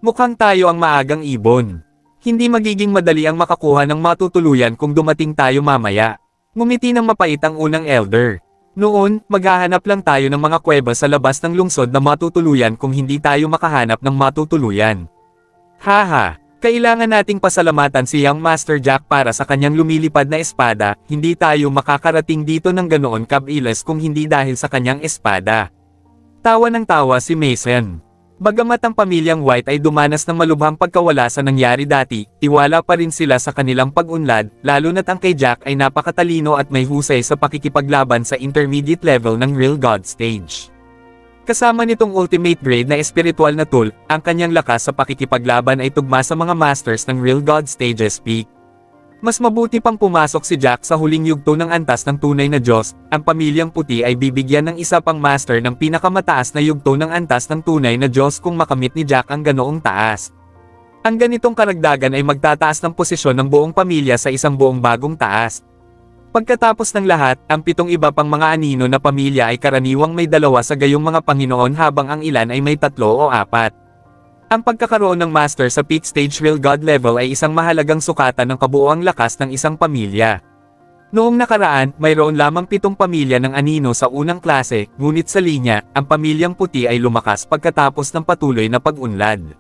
Mukhang tayo ang maagang ibon. Hindi magiging madali ang makakuha ng matutuluyan kung dumating tayo mamaya. Ngumiti ng mapait ang unang elder. Noon, maghahanap lang tayo ng mga kuweba sa labas ng lungsod na matutuluyan kung hindi tayo makahanap ng matutuluyan. Haha! Kailangan nating pasalamatan si Young Master Jack para sa kanyang lumilipad na espada, hindi tayo makakarating dito ng ganoon kabilis kung hindi dahil sa kanyang espada. Tawa ng tawa si Mason. Bagamat ang pamilyang White ay dumanas ng malubhang pagkawala sa nangyari dati, tiwala pa rin sila sa kanilang pag-unlad, lalo na't ang kay Jack ay napakatalino at may husay sa pakikipaglaban sa intermediate level ng Real God Stage. Kasama nitong ultimate grade na espiritual na tool, ang kanyang lakas sa pakikipaglaban ay tugma sa mga masters ng Real God Stages peak. Mas mabuti pang pumasok si Jack sa huling yugto ng antas ng tunay na Diyos, ang pamilyang puti ay bibigyan ng isa pang master ng pinakamataas na yugto ng antas ng tunay na Diyos kung makamit ni Jack ang ganoong taas. Ang ganitong karagdagan ay magtataas ng posisyon ng buong pamilya sa isang buong bagong taas. Pagkatapos ng lahat, ang 7 iba pang mga anino na pamilya ay karaniwang may 2 sa gayong mga Panginoon habang ang ilan ay may 3 o 4. Ang pagkakaroon ng master sa peak stage Real God level ay isang mahalagang sukatan ng kabuoang lakas ng isang pamilya. Noong nakaraan, mayroon lamang 7 pamilya ng anino sa unang klase, ngunit sa linya, ang pamilyang puti ay lumakas pagkatapos ng patuloy na pag-unlad.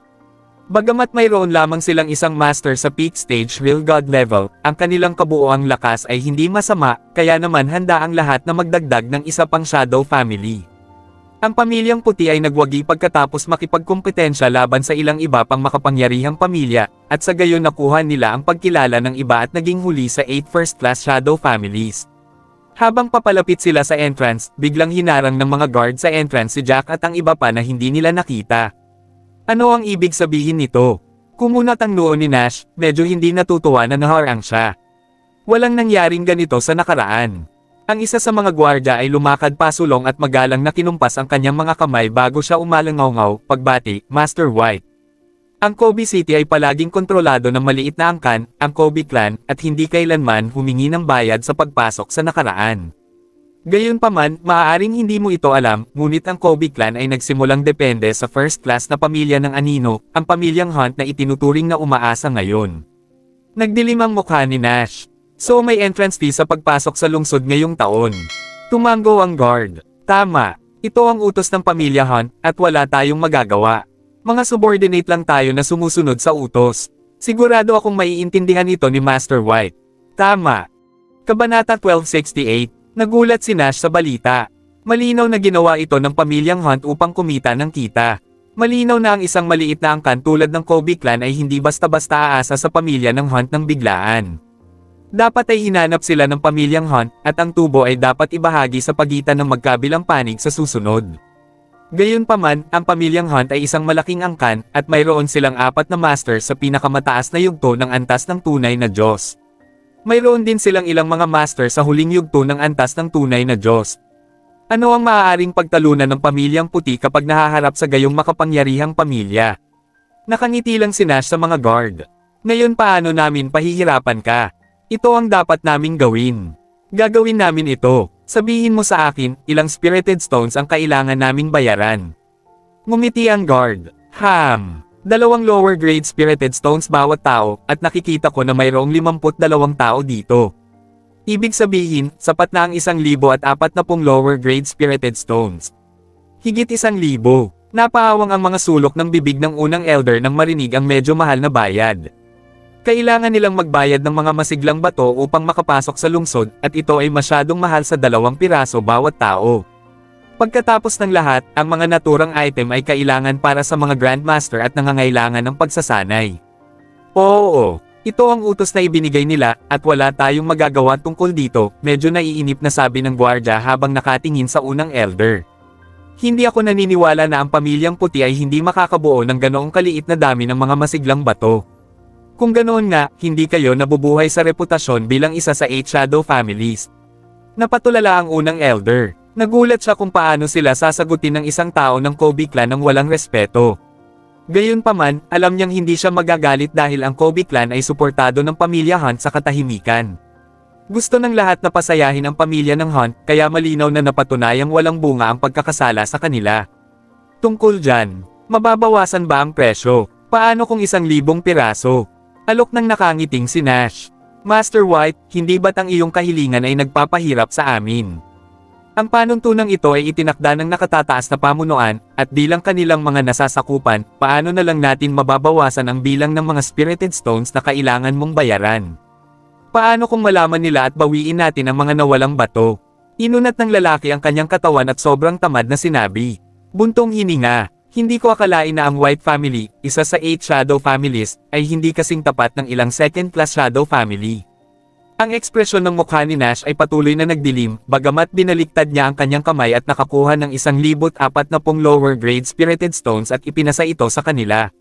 Bagamat mayroon lamang silang isang master sa peak stage Real God level, ang kanilang kabuoang lakas ay hindi masama, kaya naman handa ang lahat na magdagdag ng isa pang Shadow Family. Ang pamilyang puti ay nagwagi pagkatapos makipagkumpetensya laban sa ilang iba pang makapangyarihang pamilya, at sa gayon nakuha nila ang pagkilala ng iba at naging huli sa 8 first-class Shadow Families. Habang papalapit sila sa entrance, biglang hinarang ng mga guard sa entrance si Jack at ang iba pa na hindi nila nakita. Ano ang ibig sabihin nito? Kumunat ang noo ni Nash, medyo hindi natutuwa na naharang siya. Walang nangyaring ganito sa nakaraan. Ang isa sa mga gwardya ay lumakad pasulong at magalang na kinumpas ang kanyang mga kamay bago siya umalangaw-ngaw, pagbati, Master White. Ang Kobe City ay palaging kontrolado ng maliit na angkan, ang Kobe Clan, at hindi kailanman humingi ng bayad sa pagpasok sa nakaraan. Gayunpaman, maaaring hindi mo ito alam, ngunit ang Kobe Clan ay nagsimulang depende sa first class na pamilya ng Anino, ang pamilyang Hunt na itinuturing na umaasa ngayon. Nagdilim ang mukha ni Nash. So may entrance fee sa pagpasok sa lungsod ngayong taon. Tumango ang guard. Tama, ito ang utos ng pamilya Hunt, at wala tayong magagawa. Mga subordinate lang tayo na sumusunod sa utos. Sigurado akong maiintindihan ito ni Master White. Tama. Kabanata 1268. Nagulat si Nash sa balita. Malinaw na ginawa ito ng pamilyang Hunt upang kumita ng kita. Malinaw na ang isang maliit na angkan tulad ng Kobe Clan ay hindi basta-basta aasa sa pamilya ng Hunt ng biglaan. Dapat ay hinanap sila ng pamilyang Hunt, at ang tubo ay dapat ibahagi sa pagitan ng magkabilang panig sa susunod. Gayunpaman, ang pamilyang Hunt ay isang malaking angkan, at mayroon silang 4 na master sa pinakamataas na yugto ng antas ng tunay na Diyos. Mayroon din silang ilang mga master sa huling yugto ng antas ng tunay na Diyos. Ano ang maaaring pagtalunan ng pamilyang puti kapag nahaharap sa gayong makapangyarihang pamilya? Nakangiti lang si Nash sa mga guard. Ngayon paano namin pahihirapan ka? Ito ang dapat naming gawin. Gagawin namin ito. Sabihin mo sa akin, ilang spirited stones ang kailangan naming bayaran. Ngumiti ang guard. 2 lower grade spirited stones bawat tao, at nakikita ko na mayroong 52 tao dito. Ibig sabihin, sapat na ang 1,040 lower grade spirited stones. Higit 1,000. Napaawang ang mga sulok ng bibig ng unang elder nang marinig ang medyo mahal na bayad. Kailangan nilang magbayad ng mga masiglang bato upang makapasok sa lungsod, at ito ay masyadong mahal sa 2 piraso bawat tao. Pagkatapos ng lahat, ang mga naturang item ay kailangan para sa mga Grandmaster at nangangailangan ng pagsasanay. Oo, ito ang utos na ibinigay nila, at wala tayong magagawa tungkol dito, medyo naiinip na sabi ng gwardya habang nakatingin sa unang elder. Hindi ako naniniwala na ang pamilyang puti ay hindi makakabuo ng ganoong kaliit na dami ng mga masiglang bato. Kung ganoon nga, hindi kayo nabubuhay sa reputasyon bilang isa sa 8 shadow families. Napatulala ang unang elder. Nagulat siya kung paano sila sasagutin ng isang tao ng Kobe Clan ng walang respeto. Gayunpaman, alam niyang hindi siya magagalit dahil ang Kobe Clan ay suportado ng pamilya Hunt sa katahimikan. Gusto ng lahat na pasayahin ang pamilya ng Hunt, kaya malinaw na napatunayang walang bunga ang pagkakasala sa kanila. Tungkol dyan, mababawasan ba ang presyo? Paano kung 1,000 piraso? Alok ng nakangiting si Nash. Master White, hindi ba't ang iyong kahilingan ay nagpapahirap sa amin? Ang panuntunang ito ay itinakda ng nakatataas na pamunuan, at bilang kanilang mga nasasakupan, paano na lang natin mababawasan ang bilang ng mga spirited stones na kailangan mong bayaran? Paano kung malaman nila at bawiin natin ang mga nawalang bato? Inunat ng lalaki ang kanyang katawan at sobrang tamad na sinabi. Buntong hininga. Hindi ko akalain na ang White family, isa sa 8 shadow families, ay hindi kasing tapat ng ilang second-class shadow family. Ang ekspresyon ng mukha ni Nash ay patuloy na nagdilim, bagamat binaliktad niya ang kanyang kamay at nakakuha ng 1,040 lower grade spirited stones at ipinasa ito sa kanila.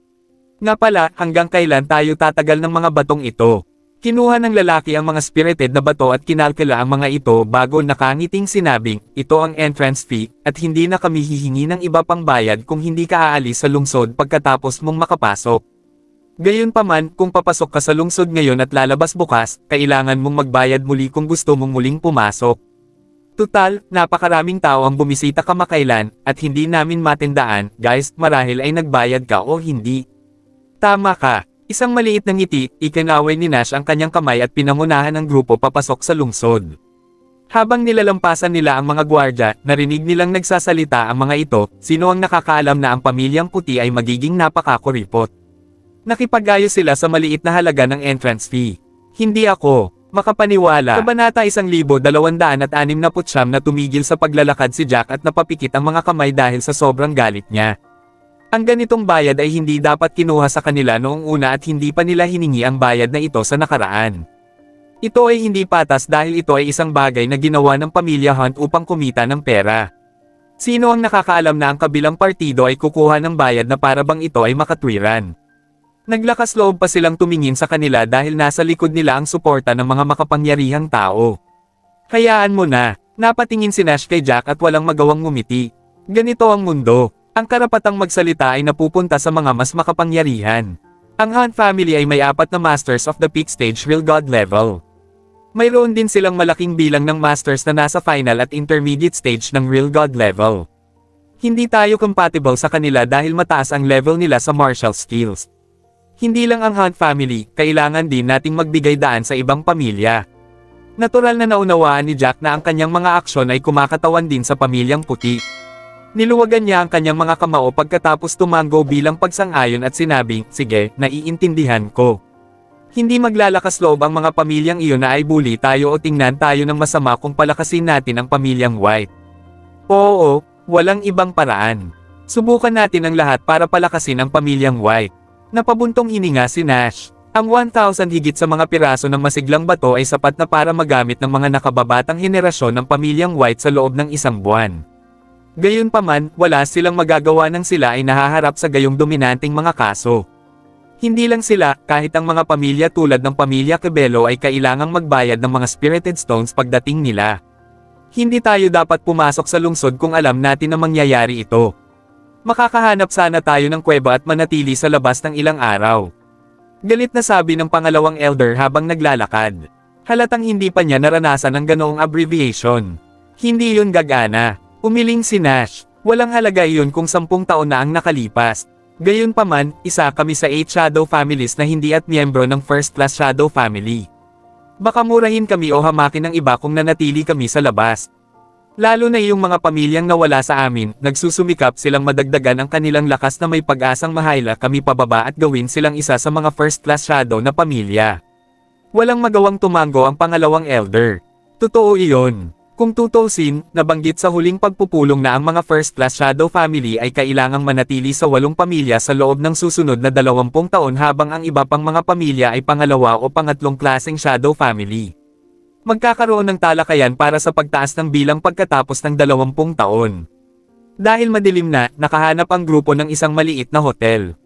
Nga pala, hanggang kailan tayo tatagal ng mga batong ito? Kinuha ng lalaki ang mga spirited na bato at kinalkula ang mga ito bago nakangiting sinabing, ito ang entrance fee, at hindi na kami hihingi ng iba pang bayad kung hindi ka aalis sa lungsod pagkatapos mong makapasok. Gayunpaman, kung papasok ka sa lungsod ngayon at lalabas bukas, kailangan mong magbayad muli kung gusto mong muling pumasok. Tutal, napakaraming tao ang bumisita kamakailan, at hindi namin matindaan, guys, marahil ay nagbayad ka o hindi. Tama ka. Isang maliit na ngiti, ikinaway ni Nash ang kanyang kamay at pinangunahan ang grupo papasok sa lungsod. Habang nilalampasan nila ang mga gwardya, narinig nilang nagsasalita ang mga ito, sino ang nakakaalam na ang pamilyang puti ay magiging napakakuripot. Nakipag-ayo sila sa maliit na halaga ng entrance fee. Hindi ako makapaniwala. Kabanata 1,269 na tumigil sa paglalakad si Jack at napapikit ang mga kamay dahil sa sobrang galit niya. Ang ganitong bayad ay hindi dapat kinuha sa kanila noong una at hindi pa nila hiningi ang bayad na ito sa nakaraan. Ito ay hindi patas dahil ito ay isang bagay na ginawa ng pamilya Hunt upang kumita ng pera. Sino ang nakakaalam na ang kabilang partido ay kukuha ng bayad na para bang ito ay makatwiran? Naglakas loob pa silang tumingin sa kanila dahil nasa likod nila ang suporta ng mga makapangyarihang tao. Hayaan mo na, napatingin si Nash kay Jack at walang magawang ngumiti. Ganito ang mundo, ang karapatang magsalita ay napupunta sa mga mas makapangyarihan. Ang Hunt family ay may 4 na Masters of the Peak Stage Real God level. Mayroon din silang malaking bilang ng Masters na nasa Final at Intermediate Stage ng Real God level. Hindi tayo compatible sa kanila dahil mataas ang level nila sa martial skills. Hindi lang ang Hunt family, kailangan din nating magbigay daan sa ibang pamilya. Natural na naunawaan ni Jack na ang kanyang mga aksyon ay kumakatawan din sa pamilyang puti. Niluwagan niya ang kanyang mga kamao pagkatapos tumango bilang pagsang-ayon at sinabing, sige, naiintindihan ko. Hindi maglalakas loob ang mga pamilyang iyon na ay bully tayo o tingnan tayo ng masama kung palakasin natin ang pamilyang White. Oo, walang ibang paraan. Subukan natin ang lahat para palakasin ang pamilyang White. Napabuntong hininga si Nash. Ang 1,000 higit sa mga piraso ng masiglang bato ay sapat na para magamit ng mga nakababatang henerasyon ng pamilyang White sa loob ng 1 buwan. Gayunpaman, wala silang magagawa nang sila ay nahaharap sa gayong dominanteng mga kaso. Hindi lang sila, kahit ang mga pamilya tulad ng pamilya Cabello ay kailangang magbayad ng mga spirited stones pagdating nila. Hindi tayo dapat pumasok sa lungsod kung alam natin na mangyayari ito. Makakahanap sana tayo ng kuweba at manatili sa labas ng ilang araw. Galit na sabi ng pangalawang elder habang naglalakad. Halatang hindi pa niya naranasan ang ganoong abbreviation. Hindi yun gagana. Umiling si Nash. Walang halaga iyon kung 10 taon na ang nakalipas. Gayunpaman, isa kami sa 8 shadow families na hindi at miyembro ng first class shadow family. Baka murahin kami o hamakin ng iba kung nanatili kami sa labas. Lalo na iyong mga pamilyang nawala sa amin, nagsusumikap silang madagdagan ang kanilang lakas na may pag-asang mahayla kami pababa at gawin silang isa sa mga first class shadow na pamilya. Walang magawang tumango ang pangalawang elder. Totoo iyon. Kung tutusin, nabanggit sa huling pagpupulong na ang mga first class shadow family ay kailangang manatili sa 8 pamilya sa loob ng susunod na 20 taon habang ang iba pang mga pamilya ay pangalawa o pangatlong klaseng shadow family. Magkakaroon ng talakayan para sa pagtaas ng bilang pagkatapos ng 20 taon. Dahil madilim na, nakahanap ang grupo ng isang maliit na hotel.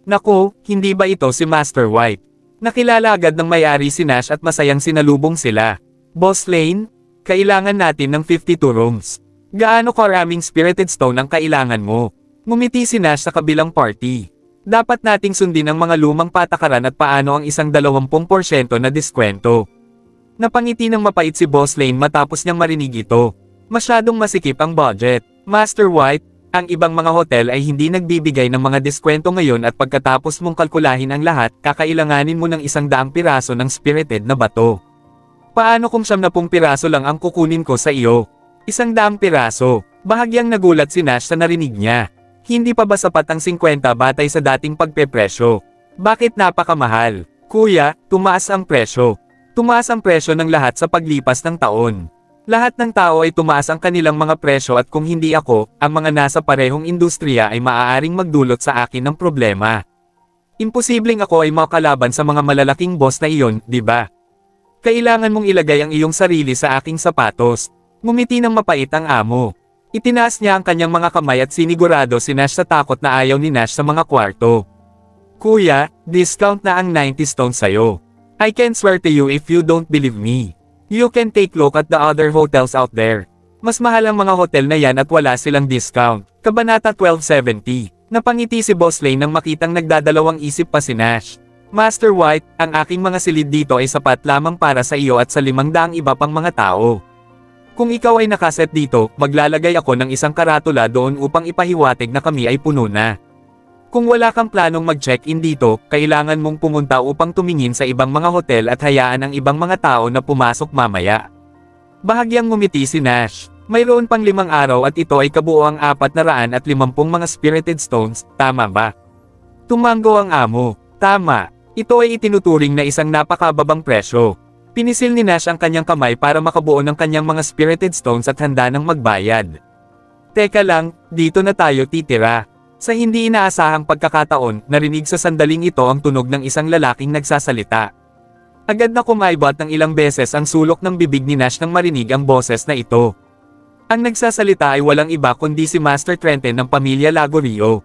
Naku, hindi ba ito si Master White? Nakilala agad ng may-ari si Nash at masayang sinalubong sila. Boss Lane, kailangan natin ng 52 rooms. Gaano karaming spirited stone ang kailangan mo? Ngumiti si Nash sa kabilang party. Dapat nating sundin ang mga lumang patakaran at paano ang isang 20% na diskwento. Napangiti ng mapait si Boss Lane matapos niyang marinig ito. Masyadong masikip ang budget. Master White, ang ibang mga hotel ay hindi nagbibigay ng mga diskwento ngayon at pagkatapos mong kalkulahin ang lahat, kakailanganin mo ng 100 piraso ng spirited na bato. Paano kung 70 piraso lang ang kukunin ko sa iyo? 100 piraso. Bahagyang nagulat si Nash sa narinig niya. Hindi pa ba sapat ang 50 batay sa dating pagpepresyo? Bakit napakamahal? Kuya, tumaas ang presyo. Tumaas ang presyo ng lahat sa paglipas ng taon. Lahat ng tao ay tumaas ang kanilang mga presyo at kung hindi ako, ang mga nasa parehong industriya ay maaaring magdulot sa akin ng problema. Imposibleng ako ay makalaban sa mga malalaking boss na iyon, di ba? Kailangan mong ilagay ang iyong sarili sa aking sapatos. Ngumiti ng mapait ang amo. Itinaas niya ang kanyang mga kamay at sinigurado si Nash sa takot na ayaw ni Nash sa mga kwarto. Kuya, discount na ang 90 stones sayo. I can swear to you if you don't believe me. You can take look at the other hotels out there. Mas mahal ang mga hotel na yan at wala silang discount. Kabanata 1270. Napangiti si Boss Lane nang makitang nagdadalawang isip pa si Nash. Master White, ang aking mga silid dito ay sapat lamang para sa iyo at sa 500 iba pang mga tao. Kung ikaw ay nakaset dito, maglalagay ako ng isang karatula doon upang ipahiwatig na kami ay puno na. Kung wala kang planong mag-check-in dito, kailangan mong pumunta upang tumingin sa ibang mga hotel at hayaan ang ibang mga tao na pumasok mamaya. Bahagyang ngumiti si Nash. Mayroon pang 5 araw at ito ay kabuoang 450 mga spirited stones, tama ba? Tumango ang amo. Tama. Ito ay itinuturing na isang napakababang presyo. Pinisil ni Nash ang kanyang kamay para makabuo ng kanyang mga spirited stones at handa ng magbayad. Teka lang, dito na tayo titira. Sa hindi inaasahang pagkakataon, narinig sa sandaling ito ang tunog ng isang lalaking nagsasalita. Agad na kumaibot ng ilang beses ang sulok ng bibig ni Nash nang marinig ang boses na ito. Ang nagsasalita ay walang iba kundi si Master Trenton ng pamilya Lagorio.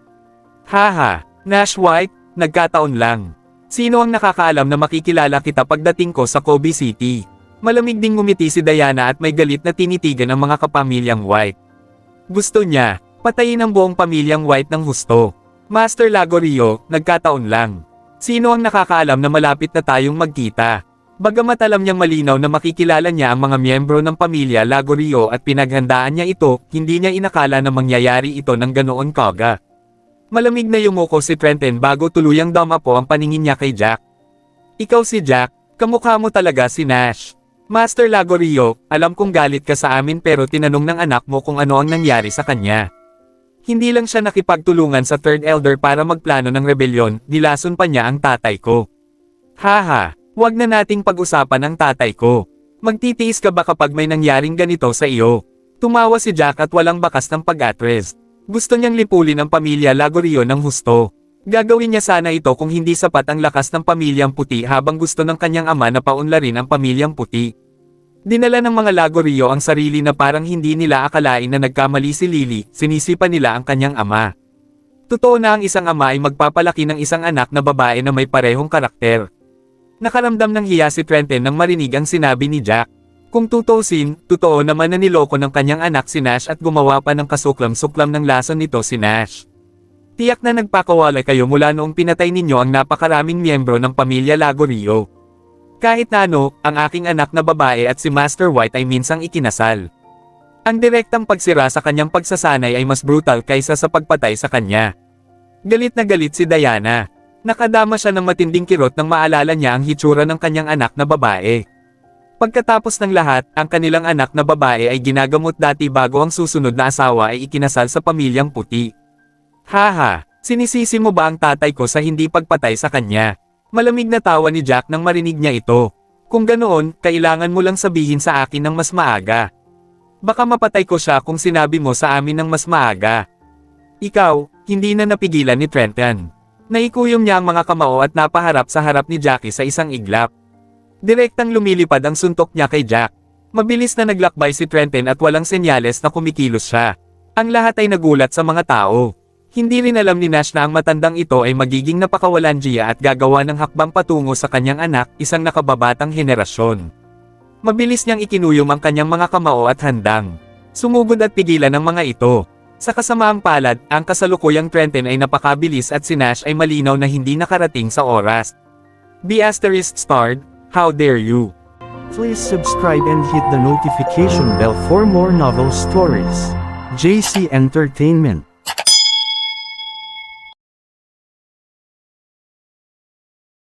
Haha, Nash White, nagkataon lang. Sino ang nakakaalam na makikilala kita pagdating ko sa Kobe City? Malamig ding ngumiti si Diana at may galit na tinitigan ang mga kapamilyang White. Gusto niya, patayin ang buong pamilyang White ng husto. Master Lagorio, nagkataon lang. Sino ang nakakaalam na malapit na tayong magkita? Bagamat alam niyang malinaw na makikilala niya ang mga miyembro ng pamilya Lagorio at pinaghandaan niya ito, hindi niya inakala na mangyayari ito ng ganoon kaga. Malamig na yumuko si Trenton bago tuluyang damapo ang paningin niya kay Jack. Ikaw si Jack, kamukha mo talaga si Nash. Master Lagorio, alam kong galit ka sa amin pero tinanong ng anak mo kung ano ang nangyari sa kanya. Hindi lang siya nakipagtulungan sa Third Elder para magplano ng rebelyon, nilason pa niya ang tatay ko. Haha, wag na nating pag-usapan ang tatay ko. Magtitiis ka ba kapag may nangyaring ganito sa iyo? Tumawa si Jack at walang bakas ng pag-atres. Gusto niyang lipulin ang pamilya Lagorio ng husto. Gagawin niya sana ito kung hindi sapat ang lakas ng pamilyang puti habang gusto ng kanyang ama na paunlarin ang pamilyang puti. Dinala ng mga Lagorio ang sarili na parang hindi nila akalain na nagkamali si Lily, sinisipa nila ang kanyang ama. Totoo na ang isang ama ay magpapalaki ng isang anak na babae na may parehong karakter. Nakaramdam ng hiya si Trenton nang marinig ang sinabi ni Jack. Kung tutusin, totoo naman na niloko ng kanyang anak si Nash at gumawa pa ng kasuklam-suklam ng lason nito si Nash. Tiyak na nagpakawala kayo mula noong pinatay ninyo ang napakaraming miyembro ng pamilya Lagorio. Kahit na ano, ang aking anak na babae at si Master White ay minsang ikinasal. Ang direktang pagsira sa kanyang pagsasanay ay mas brutal kaysa sa pagpatay sa kanya. Galit na galit si Diana. Nakadama siya ng matinding kirot nang maalala niya ang hitsura ng kanyang anak na babae. Pagkatapos ng lahat, ang kanilang anak na babae ay ginagamot dati bago ang susunod na asawa ay ikinasal sa pamilyang puti. Haha, sinisisi mo ba ang tatay ko sa hindi pagpatay sa kanya? Malamig na tawa ni Jack nang marinig niya ito. Kung ganoon, kailangan mo lang sabihin sa akin ng mas maaga. Baka mapatay ko siya kung sinabi mo sa amin ng mas maaga. Ikaw, hindi na napigilan ni Trenton. Naikuyom niya ang mga kamao at napaharap sa harap ni Jackie sa isang iglap. Direktang lumilipad ang suntok niya kay Jack. Mabilis na naglakbay si Trenton at walang senyales na kumikilos siya. Ang lahat ay nagulat sa mga tao. Hindi rin alam ni Nash na ang matandang ito ay magiging napakawalandiya at gagawa ng hakbang patungo sa kanyang anak, isang nakababatang henerasyon. Mabilis niyang ikinuyom ang kanyang mga kamao at handang sumugod at pigilan ang mga ito. Sa kasamaang palad, ang kasalukuyang Trenton ay napakabilis at si Nash ay malinaw na hindi nakarating sa oras. ****, how dare you? Please subscribe and hit the notification bell for more novel stories. JC Entertainment.